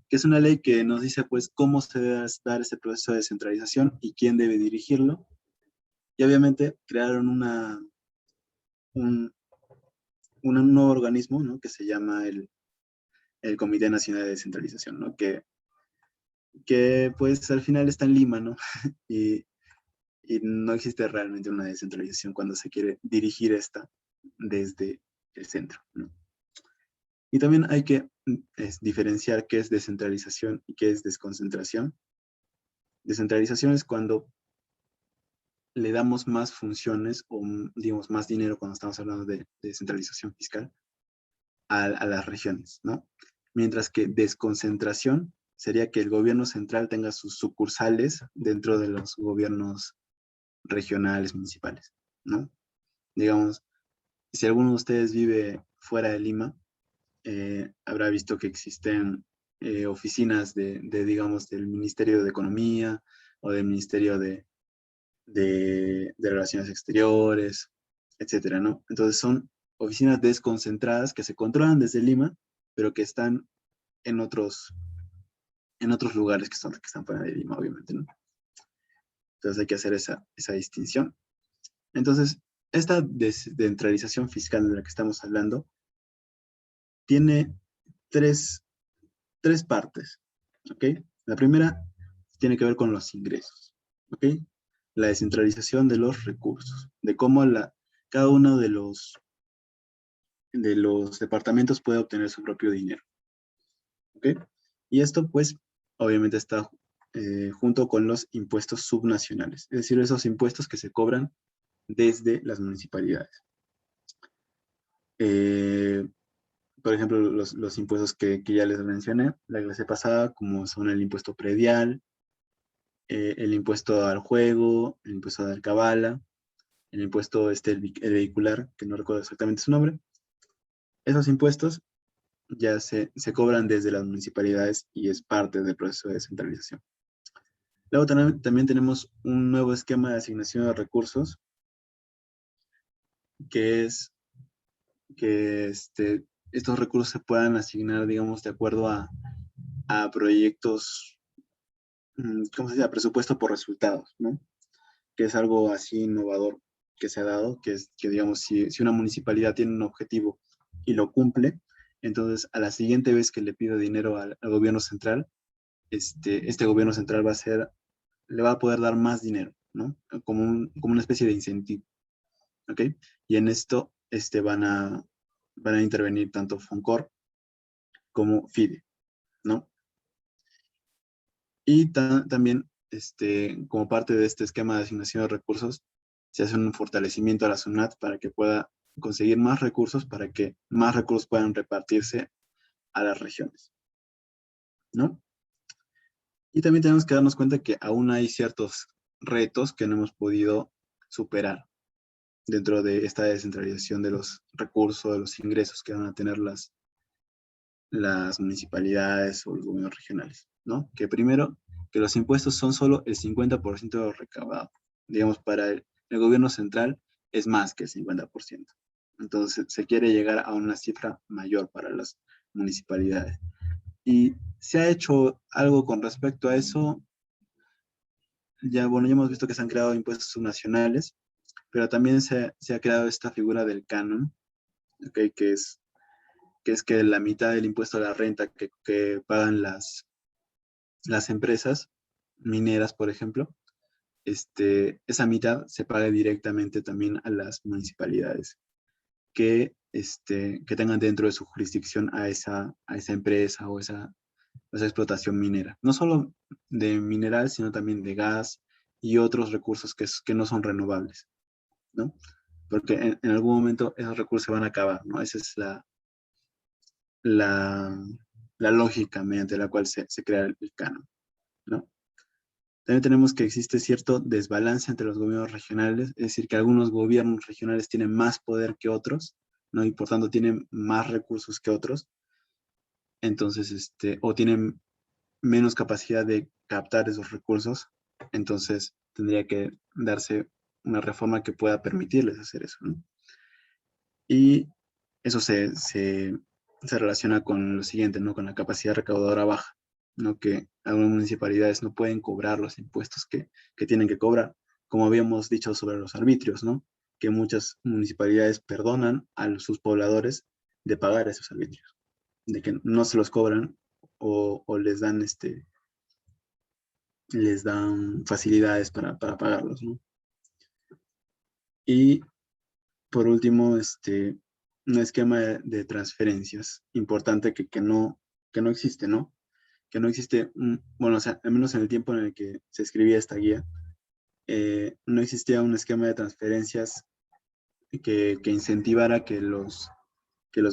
que es una ley que nos dice, pues, cómo se debe dar ese proceso de descentralización y quién debe dirigirlo. Y obviamente crearon un, un nuevo organismo, ¿no? Que se llama el Comité Nacional de Descentralización, ¿no? Que pues al final está en Lima, ¿no? Y, y no existe realmente una descentralización cuando se quiere dirigir esta desde el centro, ¿no? Y también hay que diferenciar qué es descentralización y qué es desconcentración. Descentralización es cuando le damos más funciones o, digamos, más dinero cuando estamos hablando de descentralización fiscal a las regiones, ¿no? Mientras que desconcentración sería que el gobierno central tenga sus sucursales dentro de los gobiernos regionales, municipales, ¿no? Digamos, si alguno de ustedes vive fuera de Lima, habrá visto que existen oficinas digamos, del Ministerio de Economía o del Ministerio de Relaciones Exteriores, etcétera, ¿no? Entonces son oficinas desconcentradas que se controlan desde Lima, pero que están en en otros lugares que están fuera de Lima, obviamente, ¿no? Entonces hay que hacer esa distinción. Entonces, esta descentralización fiscal de la que estamos hablando tiene tres, tres partes, ¿ok? La primera tiene que ver con los ingresos, ¿ok? La descentralización de los recursos, de cómo cada uno de los departamentos puede obtener su propio dinero, ¿ok? Y esto, pues, obviamente está junto con los impuestos subnacionales, es decir, esos impuestos que se cobran desde las municipalidades. Eh, por ejemplo, los impuestos que ya les mencioné la clase pasada, como son el impuesto predial, el impuesto al juego, el impuesto de alcabala, el impuesto el vehicular, que no recuerdo exactamente su nombre. Esos impuestos ya se cobran desde las municipalidades y es parte del proceso de descentralización. Luego también tenemos un nuevo esquema de asignación de recursos, que es que estos recursos se puedan asignar, digamos, de acuerdo a proyectos, ¿cómo se dice? A presupuesto por resultados, ¿no? Que es algo así innovador que se ha dado, que es que, digamos, si una municipalidad tiene un objetivo y lo cumple, entonces a la siguiente vez que le pida dinero al gobierno central, este gobierno central le va a poder dar más dinero, ¿no? Como una especie de incentivo, ¿ok? Y en esto van a intervenir tanto FONCOR como FIDE, ¿no? Y también, como parte de este esquema de asignación de recursos, se hace un fortalecimiento a la SUNAT para que pueda conseguir más recursos para que más recursos puedan repartirse a las regiones, ¿no? Y también tenemos que darnos cuenta que aún hay ciertos retos que no hemos podido superar dentro de esta descentralización de los recursos, de los ingresos que van a tener las municipalidades o los gobiernos regionales, ¿no? Que primero, que los impuestos son solo el 50% de lo recaudado. Digamos, para el gobierno central es más que el 50%. Entonces, se quiere llegar a una cifra mayor para las municipalidades. Y se ha hecho algo con respecto a eso. Ya, bueno, ya hemos visto que se han creado impuestos subnacionales, pero también se ha creado esta figura del canon, ¿okay? Que es que la mitad del impuesto a la renta que pagan las empresas mineras, por ejemplo, esa mitad se paga directamente también a las municipalidades que tengan dentro de su jurisdicción a esa empresa o esa explotación minera. No solo de mineral, sino también de gas y otros recursos que no son renovables, ¿no? Porque en algún momento esos recursos se van a acabar, ¿no? Esa es la, la lógica mediante la cual se crea el canon, ¿no? También tenemos que existe cierto desbalance entre los gobiernos regionales, es decir, que algunos gobiernos regionales tienen más poder que otros, ¿no? Y por tanto tienen más recursos que otros, entonces, o tienen menos capacidad de captar esos recursos, entonces tendría que darse una reforma que pueda permitirles hacer eso, ¿no? Y eso se relaciona con lo siguiente, ¿no? Con la capacidad recaudadora baja, ¿no? Que algunas municipalidades no pueden cobrar los impuestos que tienen que cobrar, como habíamos dicho sobre los arbitrios, ¿no? Que muchas municipalidades perdonan a sus pobladores de pagar esos arbitrios, de que no se los cobran o les dan facilidades para pagarlos, ¿no? Y por último, un esquema de transferencias importante que no existe, ¿no? Que no existe, bueno, o sea, al menos en el tiempo en el que se escribía esta guía, no existía un esquema de transferencias que incentivara que los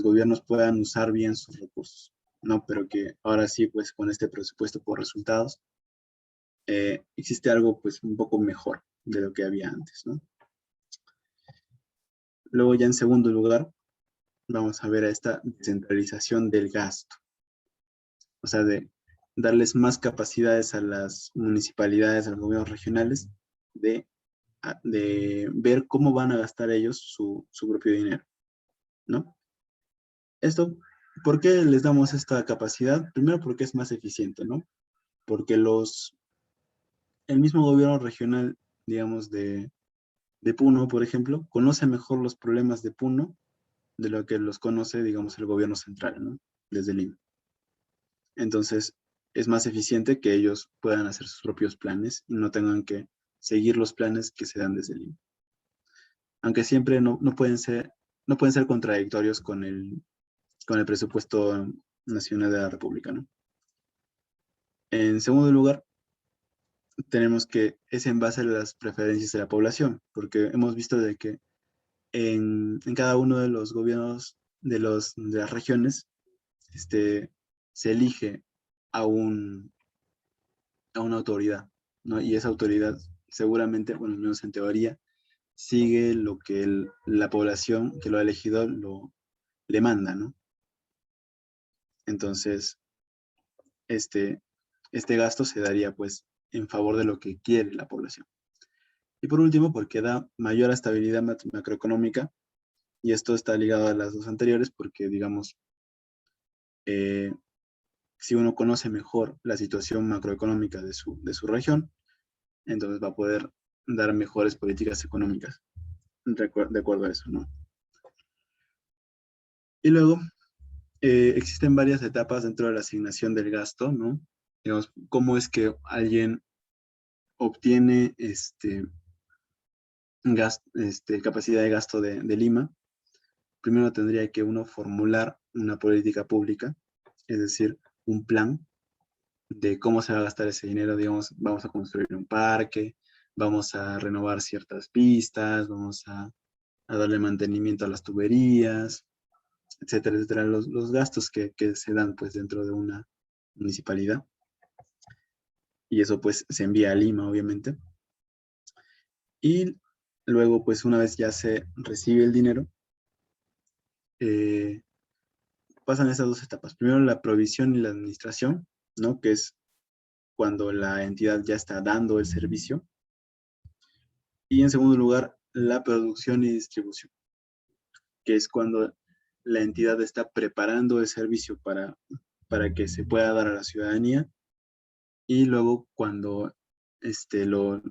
gobiernos puedan usar bien sus recursos, ¿no? Pero que ahora sí, pues con este presupuesto por resultados, existe algo pues un poco mejor de lo que había antes, ¿no? Luego ya en segundo lugar, vamos a ver a esta descentralización del gasto, o sea, de darles más capacidades a las municipalidades, a los gobiernos regionales, de ver cómo van a gastar ellos su propio dinero, ¿no? Esto, ¿por qué les damos esta capacidad? Primero porque es más eficiente, ¿no? Porque el mismo gobierno regional, digamos, de Puno, por ejemplo, conoce mejor los problemas de Puno de lo que los conoce, digamos, el gobierno central, ¿no? Desde Lima. Entonces, es más eficiente que ellos puedan hacer sus propios planes y no tengan que seguir los planes que se dan desde Lima. Aunque siempre no pueden ser contradictorios con el presupuesto nacional de la República, ¿no? En segundo lugar, tenemos que es en base a las preferencias de la población, porque hemos visto de que en cada uno de los gobiernos de las regiones, se elige a una autoridad, ¿no? Y esa autoridad seguramente, bueno, al menos en teoría, sigue lo que la población que lo ha elegido le manda, ¿no? Entonces, este, este gasto se daría pues en favor de lo que quiere la población. Y por último, porque da mayor estabilidad macroeconómica, y esto está ligado a las dos anteriores, porque digamos, eh, si uno conoce mejor la situación macroeconómica de su región, entonces va a poder dar mejores políticas económicas de acuerdo a eso, ¿no? Y luego, existen varias etapas dentro de la asignación del gasto, ¿no? Digamos, cómo es que alguien obtiene capacidad de gasto de Lima. Primero tendría que uno formular una política pública, es decir, un plan de cómo se va a gastar ese dinero. Digamos, vamos a construir un parque, vamos a renovar ciertas pistas, vamos a a darle mantenimiento a las tuberías, etcétera, etcétera, los gastos que se dan pues dentro de una municipalidad. Y eso pues se envía a Lima, obviamente. Y luego pues una vez ya se recibe el dinero, eh, pasan esas dos etapas. Primero la provisión y la administración, ¿no? Que es cuando la entidad ya está dando el servicio. Y en segundo lugar, la producción y distribución, que es cuando la entidad está preparando el servicio para que se pueda dar a la ciudadanía y luego cuando lo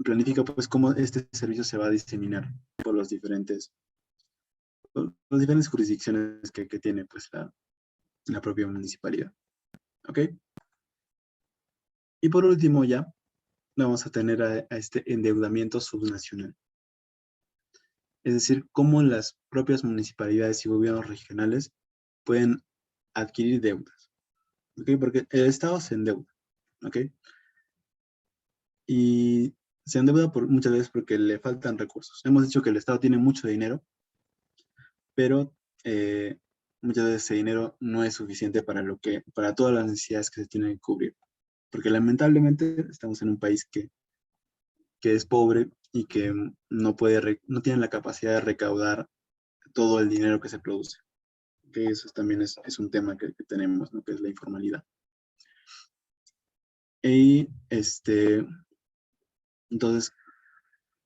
planifica, pues cómo este servicio se va a diseminar por las diferentes jurisdicciones que tiene pues la propia municipalidad. ¿Ok? Y por último ya vamos a tener a este endeudamiento subnacional. Es decir, cómo las propias municipalidades y gobiernos regionales pueden adquirir deudas. ¿Ok? Porque el Estado se endeuda. ¿Ok? Y se endeuda muchas veces porque le faltan recursos. Hemos dicho que el Estado tiene mucho dinero, pero muchas veces ese dinero no es suficiente para todas las necesidades que se tienen que cubrir. Porque lamentablemente estamos en un país que es pobre y que no tiene la capacidad de recaudar todo el dinero que se produce. Que eso también es un tema que tenemos, ¿no? Que es la informalidad. Y entonces,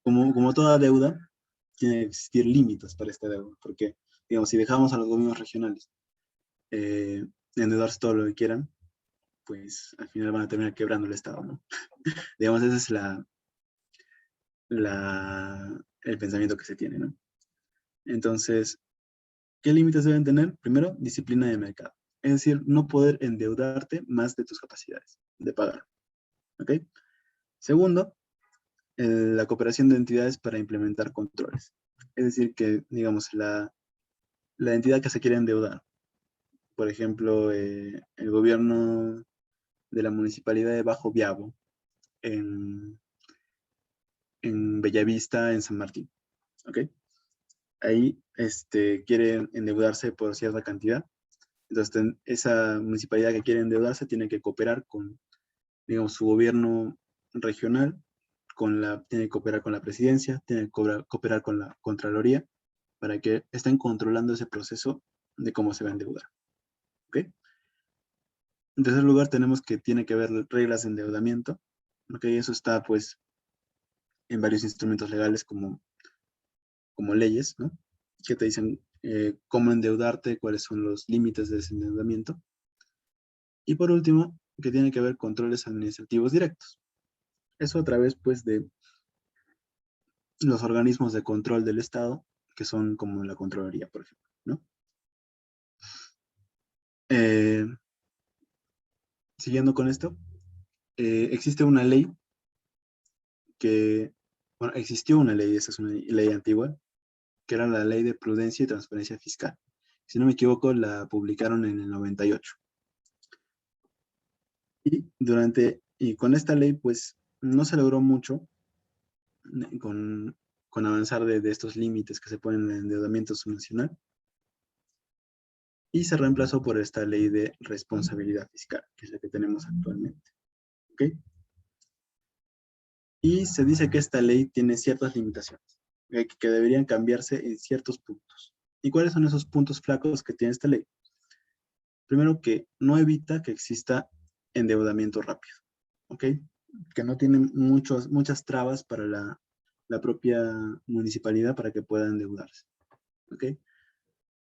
como toda deuda, tiene que existir límites para esta deuda, porque, digamos, si dejamos a los gobiernos regionales endeudarse todo lo que quieran, pues al final van a terminar quebrando el Estado, ¿no? Digamos, ese es el pensamiento que se tiene, ¿no? Entonces, ¿qué límites deben tener? Primero, disciplina de mercado. Es decir, no poder endeudarte más de tus capacidades de pagar. ¿Ok? Segundo, la cooperación de entidades para implementar controles. Es decir, que, digamos, la entidad que se quiere endeudar, por ejemplo, el gobierno de la municipalidad de Bajo Viabo, en, en Bellavista, en San Martín. ¿Ok? Ahí quiere endeudarse por cierta cantidad. Entonces, esa municipalidad que quiere endeudarse tiene que cooperar con, digamos, su gobierno regional, tiene que cooperar con la presidencia, tiene que cooperar con la Contraloría, para que estén controlando ese proceso de cómo se va a endeudar. ¿Ok? En tercer lugar, tenemos que tiene que haber reglas de endeudamiento. ¿Ok? Eso está, pues, en varios instrumentos legales como leyes, ¿no? Que te dicen cómo endeudarte, cuáles son los límites de ese endeudamiento. Y por último, que tiene que haber controles administrativos directos. Eso a través, pues, de los organismos de control del Estado, que son como la Contraloría, por ejemplo, ¿no? Eh, Siguiendo con esto, existe una ley bueno, existió una ley, esa es una ley antigua, que era la Ley de Prudencia y Transparencia Fiscal. Si no me equivoco, la publicaron en el 98. Y con esta ley, pues, no se logró mucho con avanzar de estos límites que se ponen en el endeudamiento subnacional, y se reemplazó por esta ley de responsabilidad fiscal, que es la que tenemos actualmente. ¿Ok? Y se dice que esta ley tiene ciertas limitaciones, que deberían cambiarse en ciertos puntos. ¿Y cuáles son esos puntos flacos que tiene esta ley? Primero, que no evita que exista endeudamiento rápido, ¿ok? Que no tiene muchas trabas para la propia municipalidad para que pueda endeudarse, ¿ok?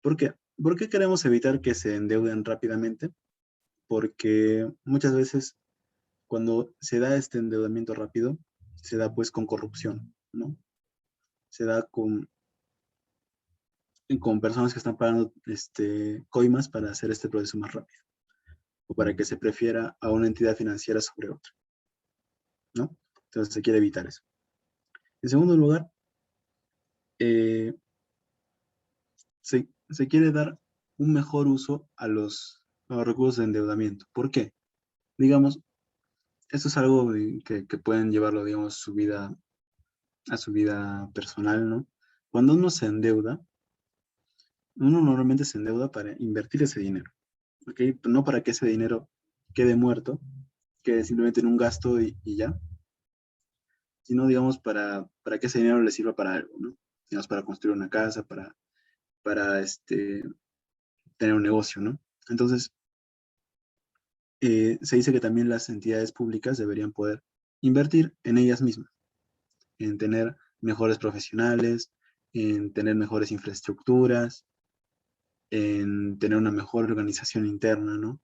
¿Por qué? ¿Por qué queremos evitar que se endeuden rápidamente? Porque muchas veces cuando se da este endeudamiento rápido, se da pues con corrupción, ¿no? Se da con personas que están pagando coimas para hacer este proceso más rápido, o para que se prefiera a una entidad financiera sobre otra, ¿no? Entonces se quiere evitar eso. En segundo lugar, eh, se quiere dar un mejor uso a los recursos de endeudamiento. ¿Por qué? Digamos, esto es algo que pueden llevarlo, digamos, a su vida personal, ¿no? Cuando uno se endeuda, uno normalmente se endeuda para invertir ese dinero, ¿ok? No para que ese dinero quede muerto, quede simplemente en un gasto y ya, sino, digamos, para que ese dinero le sirva para algo, ¿no? Digamos, para construir una casa, para tener un negocio, ¿no? Entonces, se dice que también las entidades públicas deberían poder invertir en ellas mismas, en tener mejores profesionales, en tener mejores infraestructuras, en tener una mejor organización interna, ¿no?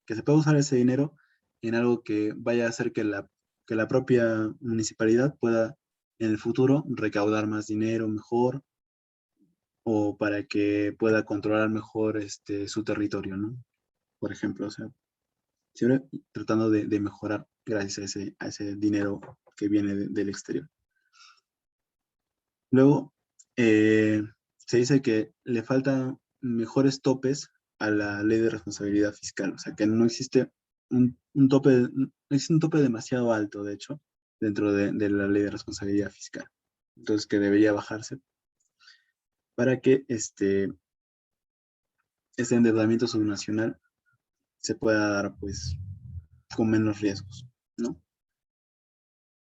Que se pueda usar ese dinero en algo que vaya a hacer que la propia municipalidad pueda en el futuro recaudar más dinero mejor o para que pueda controlar mejor su territorio, ¿no? Por ejemplo, o sea, siempre tratando de mejorar gracias a ese dinero que viene del exterior. Luego, se dice que le faltan mejores topes a la ley de responsabilidad fiscal, o sea, que no existe un tope, no existe un tope demasiado alto, de hecho, dentro de la ley de responsabilidad fiscal. Entonces, que debería bajarse para que este endeudamiento subnacional se pueda dar, pues, con menos riesgos, ¿no?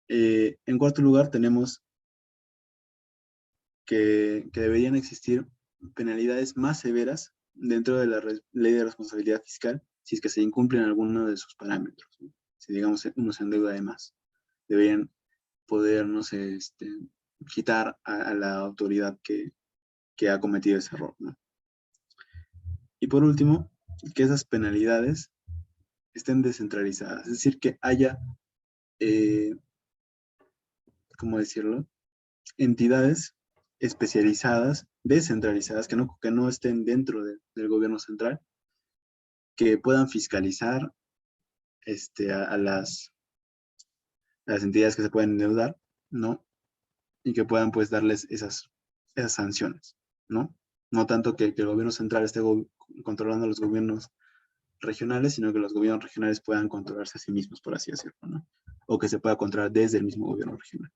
En cuarto lugar, tenemos que deberían existir penalidades más severas dentro de la ley de responsabilidad fiscal si es que se incumplen algunos de sus parámetros, ¿no? Si, digamos, uno se endeuda de más, deberían poder, no sé, quitar a la autoridad que ha cometido ese error, ¿no? Y por último, que esas penalidades estén descentralizadas, es decir, que haya, eh, ¿cómo decirlo? Entidades especializadas, descentralizadas, que no estén dentro del gobierno central, que puedan fiscalizar a las entidades que se pueden endeudar, ¿no? Y que puedan pues darles esas sanciones, ¿no? No tanto que el gobierno central esté controlando a los gobiernos regionales, sino que los gobiernos regionales puedan controlarse a sí mismos, por así decirlo, ¿no? O que se pueda controlar desde el mismo gobierno regional.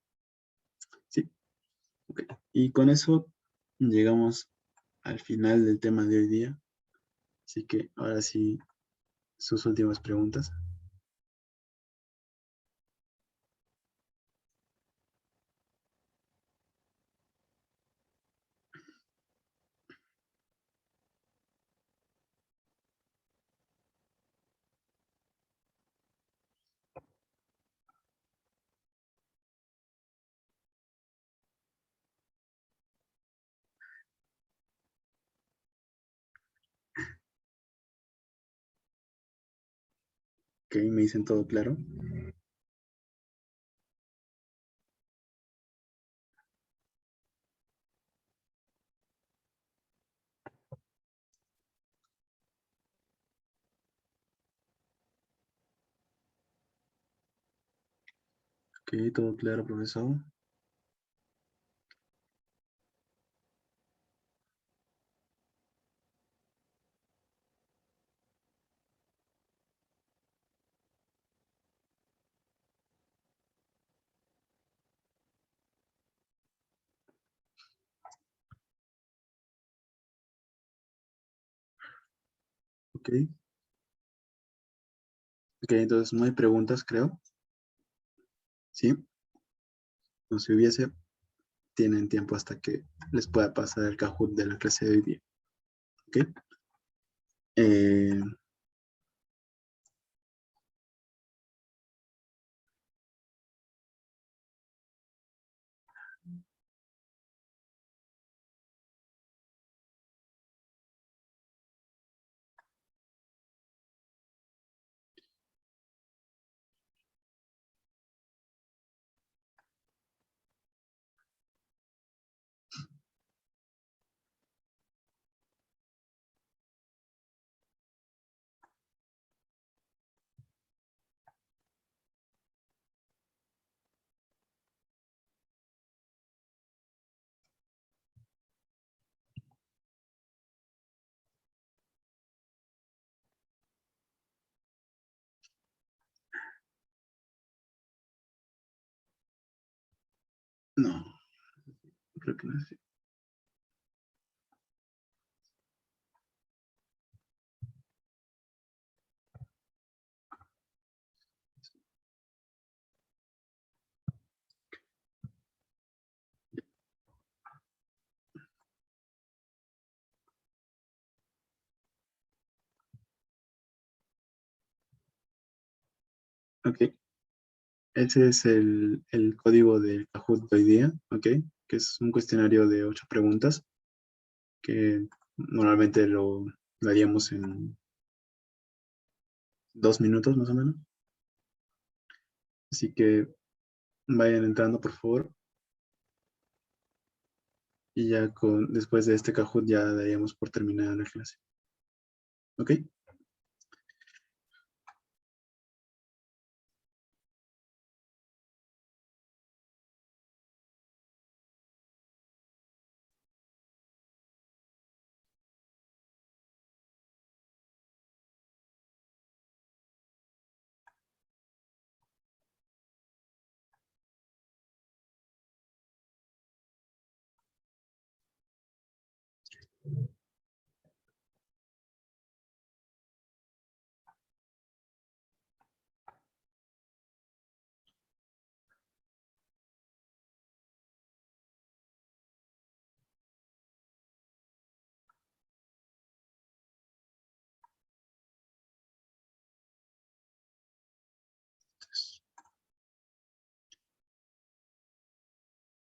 Sí, ok. Y con eso llegamos al final del tema de hoy día. Así que ahora sí, sus últimas preguntas. Ok, me dicen todo claro. Ok, todo claro, profesor. Ok. Ok, entonces no hay preguntas, creo. Sí. No, si hubiese, tienen tiempo hasta que les pueda pasar el Kahoot de la clase de hoy día. Ok. Eh, no. Creo que no sé. Ok. Ese es el código del Kahoot de hoy día, ¿ok? Que es un cuestionario de 8 preguntas que normalmente lo haríamos en 2 minutos más o menos. Así que vayan entrando, por favor. Y ya después de este Kahoot ya daríamos por terminada la clase. ¿Ok?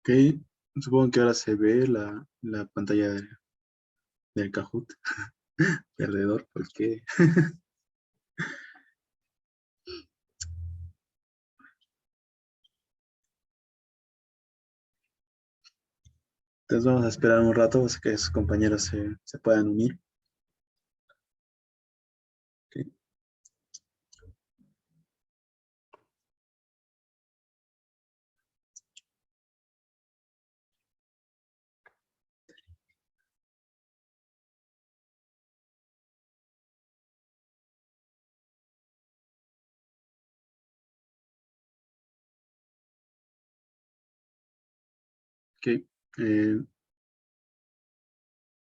Ok. Supongo que ahora se ve la pantalla del Kahoot. Perdedor, ¿por qué? Entonces vamos a esperar un rato hasta que sus compañeros se puedan unir. Ok. Ok.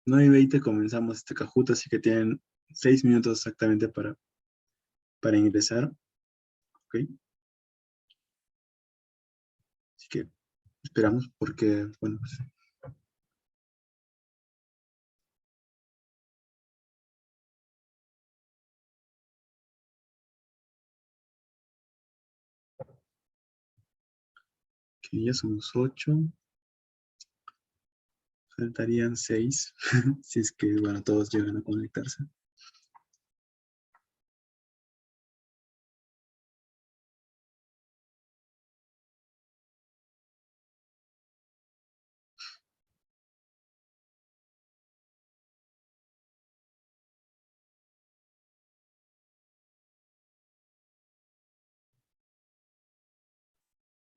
9:20 comenzamos este Kahoot, así que tienen 6 minutos exactamente para ingresar. Ok. Así que esperamos porque, bueno, pues, que ya somos 8, faltarían 6, si es que, bueno, todos llegan a conectarse.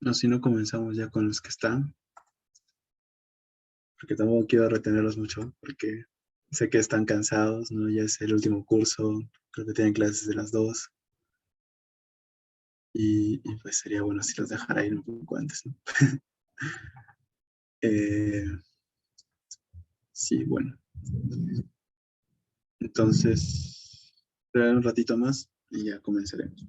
No, si no comenzamos ya con los que están, porque tampoco quiero retenerlos mucho, porque sé que están cansados, ¿no? Ya es el último curso, creo que tienen clases de las 2, y pues sería bueno si los dejara ir un poco antes, ¿no? Eh, sí, bueno. Entonces, esperar un ratito más y ya comenzaremos.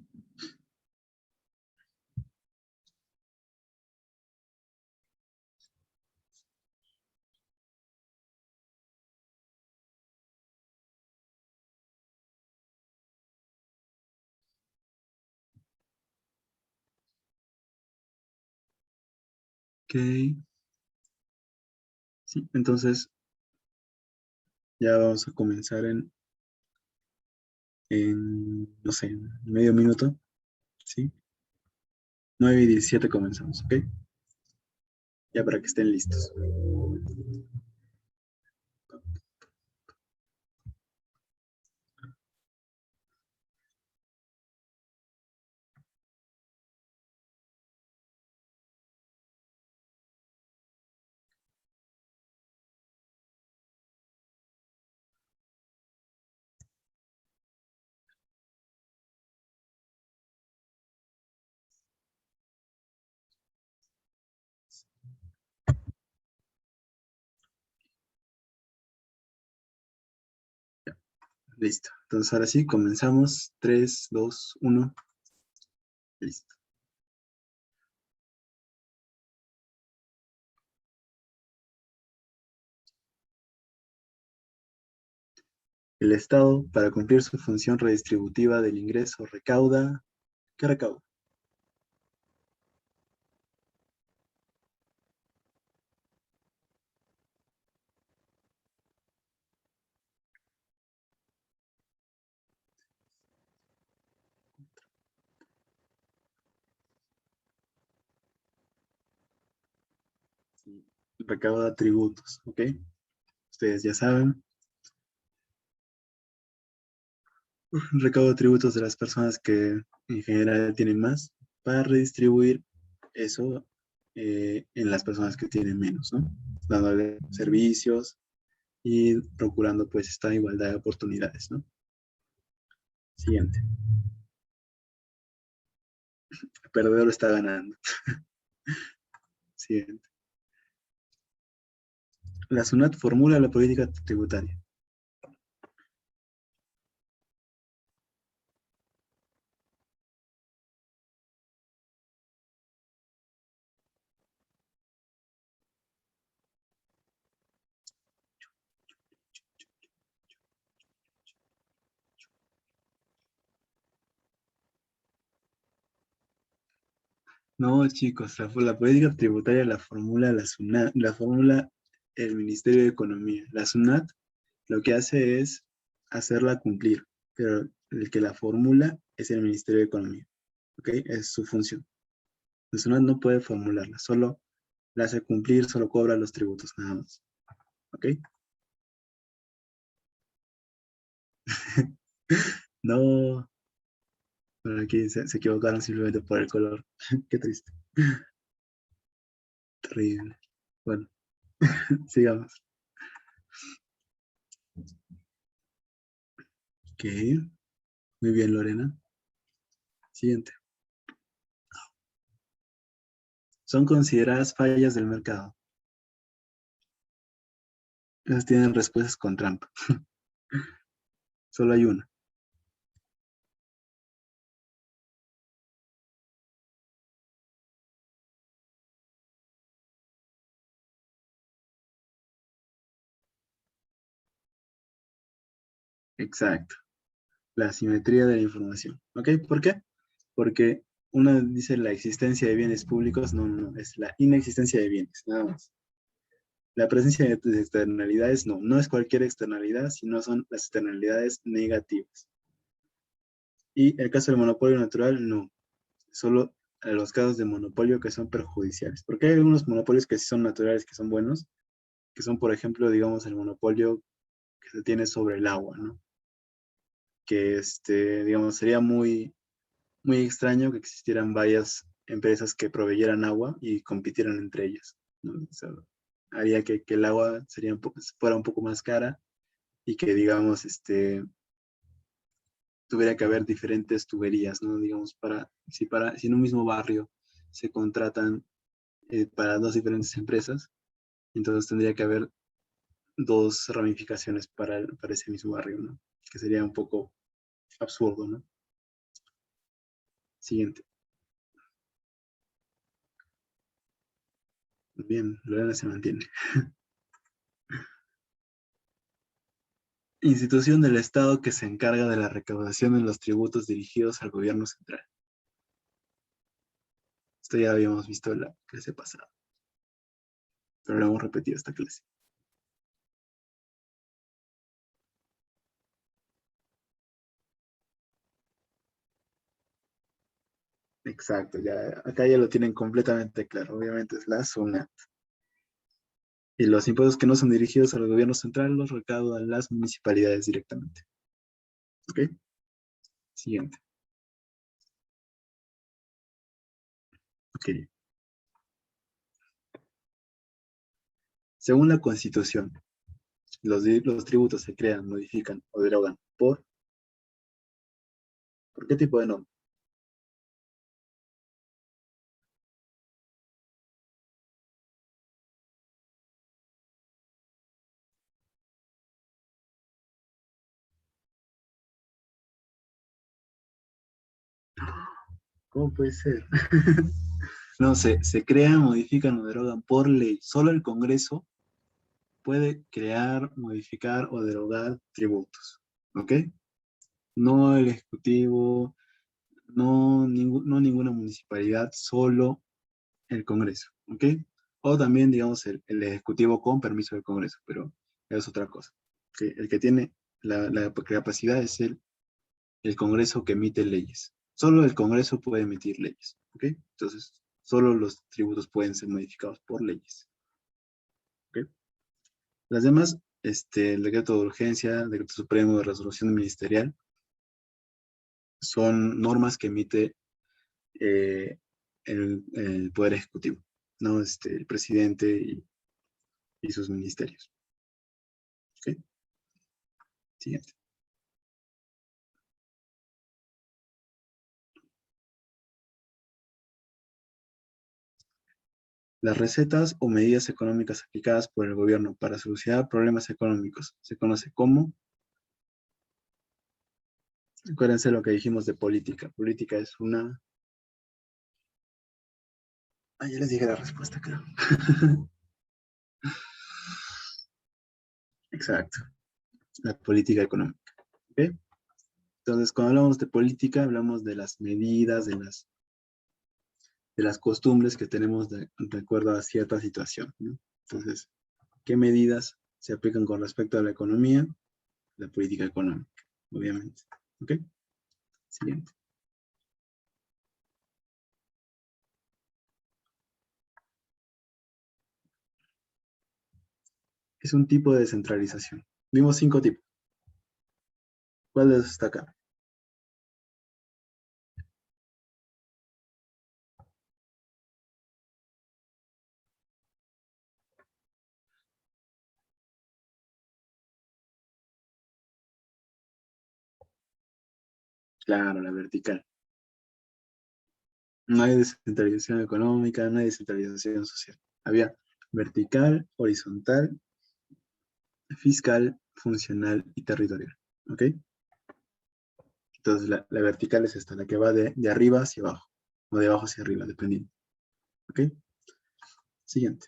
Ok, sí, entonces ya vamos a comenzar no sé, medio minuto, ¿sí? 9:17 comenzamos, ¿ok? Ya para que estén listos. Listo. Entonces ahora sí, comenzamos. 3, 2, 1. Listo. El Estado, para cumplir su función redistributiva del ingreso, recauda. ¿Qué recauda? Sí, recauda tributos, ¿ok? Ustedes ya saben. Recauda tributos de las personas que en general tienen más para redistribuir eso en las personas que tienen menos, ¿no? Dándole servicios y procurando pues esta igualdad de oportunidades, ¿no? Siguiente. El perdedor está ganando. Siguiente. La SUNAT formula la política tributaria. No, chicos, la política tributaria la formula la SUNAT, la formula el Ministerio de Economía. La SUNAT lo que hace es hacerla cumplir, pero el que la formula es el Ministerio de Economía, ¿ok? Es su función. La SUNAT no puede formularla, solo la hace cumplir, solo cobra los tributos, nada más, ¿ok? No, bueno, aquí se equivocaron simplemente por el color. Qué triste, terrible. Bueno, sigamos. Ok, muy bien, Lorena. Siguiente. Son consideradas fallas del mercado. Esas tienen respuestas con trampa. Solo hay una. Exacto. La asimetría de la información. ¿Ok? ¿Por qué? Porque una dice la existencia de bienes públicos, no, no, no, es la inexistencia de bienes, nada más. La presencia de externalidades, no, no es cualquier externalidad, sino son las externalidades negativas. Y el caso del monopolio natural, no, solo los casos de monopolio que son perjudiciales. Porque hay algunos monopolios que sí son naturales, que son buenos, que son, por ejemplo, digamos, el monopolio que se tiene sobre el agua, ¿no? Que, digamos, sería muy, muy extraño que existieran varias empresas que proveyeran agua y compitieran entre ellas, ¿no? O sea, haría que el agua fuera un poco más cara y que, digamos, tuviera que haber diferentes tuberías, ¿no? Digamos, si en un mismo barrio se contratan para dos diferentes empresas, entonces tendría que haber dos ramificaciones para ese mismo barrio, ¿no? Que sería un poco absurdo, ¿no? Siguiente. Bien, Lorena se mantiene. Institución del Estado que se encarga de la recaudación de los tributos dirigidos al gobierno central. Esto ya habíamos visto en la clase pasada, pero lo hemos repetido esta clase. Exacto, ya, acá ya lo tienen completamente claro. Obviamente es la SUNAT. Y los impuestos que no son dirigidos al gobierno central los recaudan las municipalidades directamente. ¿Ok? Siguiente. Ok. Según la Constitución, los tributos se crean, modifican o derogan ¿por qué tipo de norma? ¿Cómo puede ser? No, se crean, modifican o derogan por ley. Solo el Congreso puede crear, modificar o derogar tributos. ¿Ok? No el Ejecutivo, no ninguna municipalidad, solo el Congreso. ¿Ok? O también, digamos, el Ejecutivo con permiso del Congreso, pero es otra cosa. ¿Ok? El que tiene la capacidad es el Congreso que emite leyes. Solo el Congreso puede emitir leyes. ¿Ok? Entonces, solo los tributos pueden ser modificados por leyes. ¿Ok? Las demás, el decreto de urgencia, el decreto supremo de resolución ministerial, son normas que emite el Poder Ejecutivo, ¿no? El presidente y sus ministerios. ¿Ok? Siguiente. Las recetas o medidas económicas aplicadas por el gobierno para solucionar problemas económicos se conoce como, acuérdense lo que dijimos de política. Política es una... Ah, ya les dije la respuesta, creo. Exacto, la política económica. ¿Ok? Entonces, cuando hablamos de política, hablamos de las medidas, de las costumbres que tenemos de acuerdo a cierta situación, ¿no? Entonces, ¿qué medidas se aplican con respecto a la economía? La política económica, obviamente. ¿Ok? Siguiente. Es un tipo de descentralización. Vimos 5 tipos. ¿Cuál de esos está acá? Claro, la vertical. No hay descentralización económica, no hay descentralización social. Había vertical, horizontal, fiscal, funcional y territorial. ¿Ok? Entonces la vertical es esta, la que va de arriba hacia abajo, o de abajo hacia arriba, dependiendo. ¿Ok? Siguiente.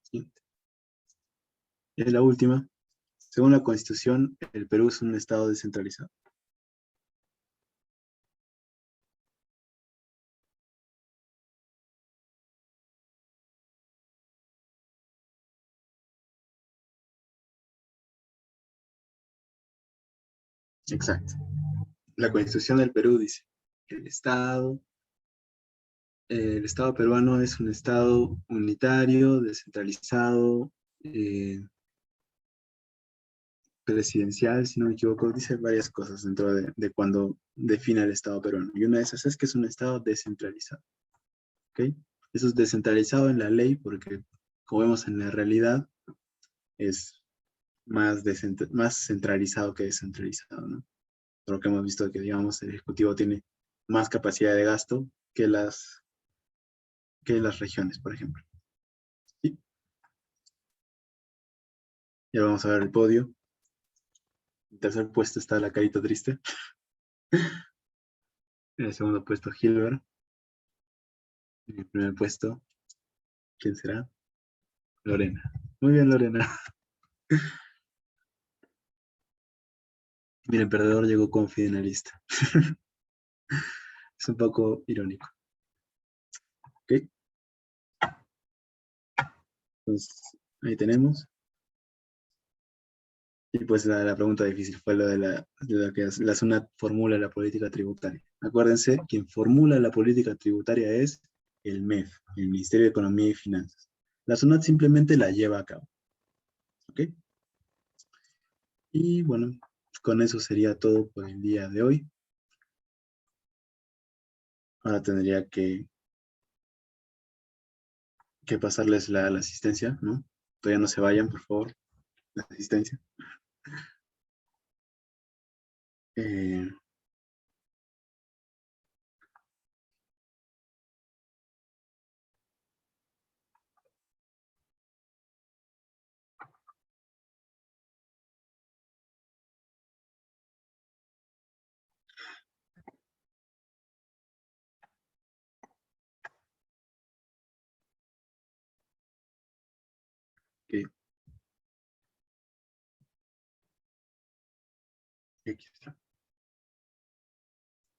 Siguiente. Y la última. Según la Constitución, el Perú es un estado descentralizado. Exacto. La Constitución del Perú dice que el Estado peruano es un Estado unitario, descentralizado, presidencial, si no me equivoco, dice varias cosas dentro de cuando define el Estado peruano. Y una de esas es que es un Estado descentralizado. ¿Ok? Eso es descentralizado en la ley porque, como vemos en la realidad, es más centralizado que descentralizado, ¿no? Por lo que hemos visto que, digamos, el Ejecutivo tiene más capacidad de gasto que las regiones, por ejemplo. ¿Sí? Ya vamos a ver el podio. En tercer puesto está la carita triste. En el segundo puesto, Hilbert. En el primer puesto, ¿quién será? Lorena. Muy bien, Lorena. Mira, el perdedor llegó como finalista. Es un poco irónico. ¿Ok? Entonces, ahí tenemos. Y pues la pregunta difícil fue lo de la que la SUNAT formula la política tributaria. Acuérdense, quien formula la política tributaria es el MEF, el Ministerio de Economía y Finanzas. La SUNAT simplemente la lleva a cabo. ¿Ok? Y bueno, con eso sería todo por el día de hoy. Ahora tendría que pasarles la asistencia, ¿no? Todavía no se vayan, por favor, la asistencia. Eh, Ok. Aquí está.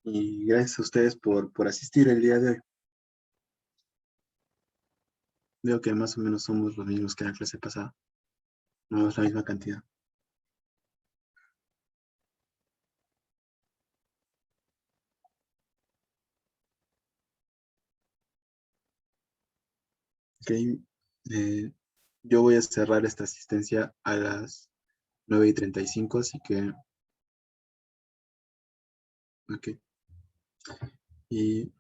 Y gracias a ustedes por asistir el día de hoy. Veo que más o menos somos los mismos que en la clase pasada. No es la misma cantidad. Ok. Yo voy a cerrar esta asistencia a las 9:35, así que... Ok. Y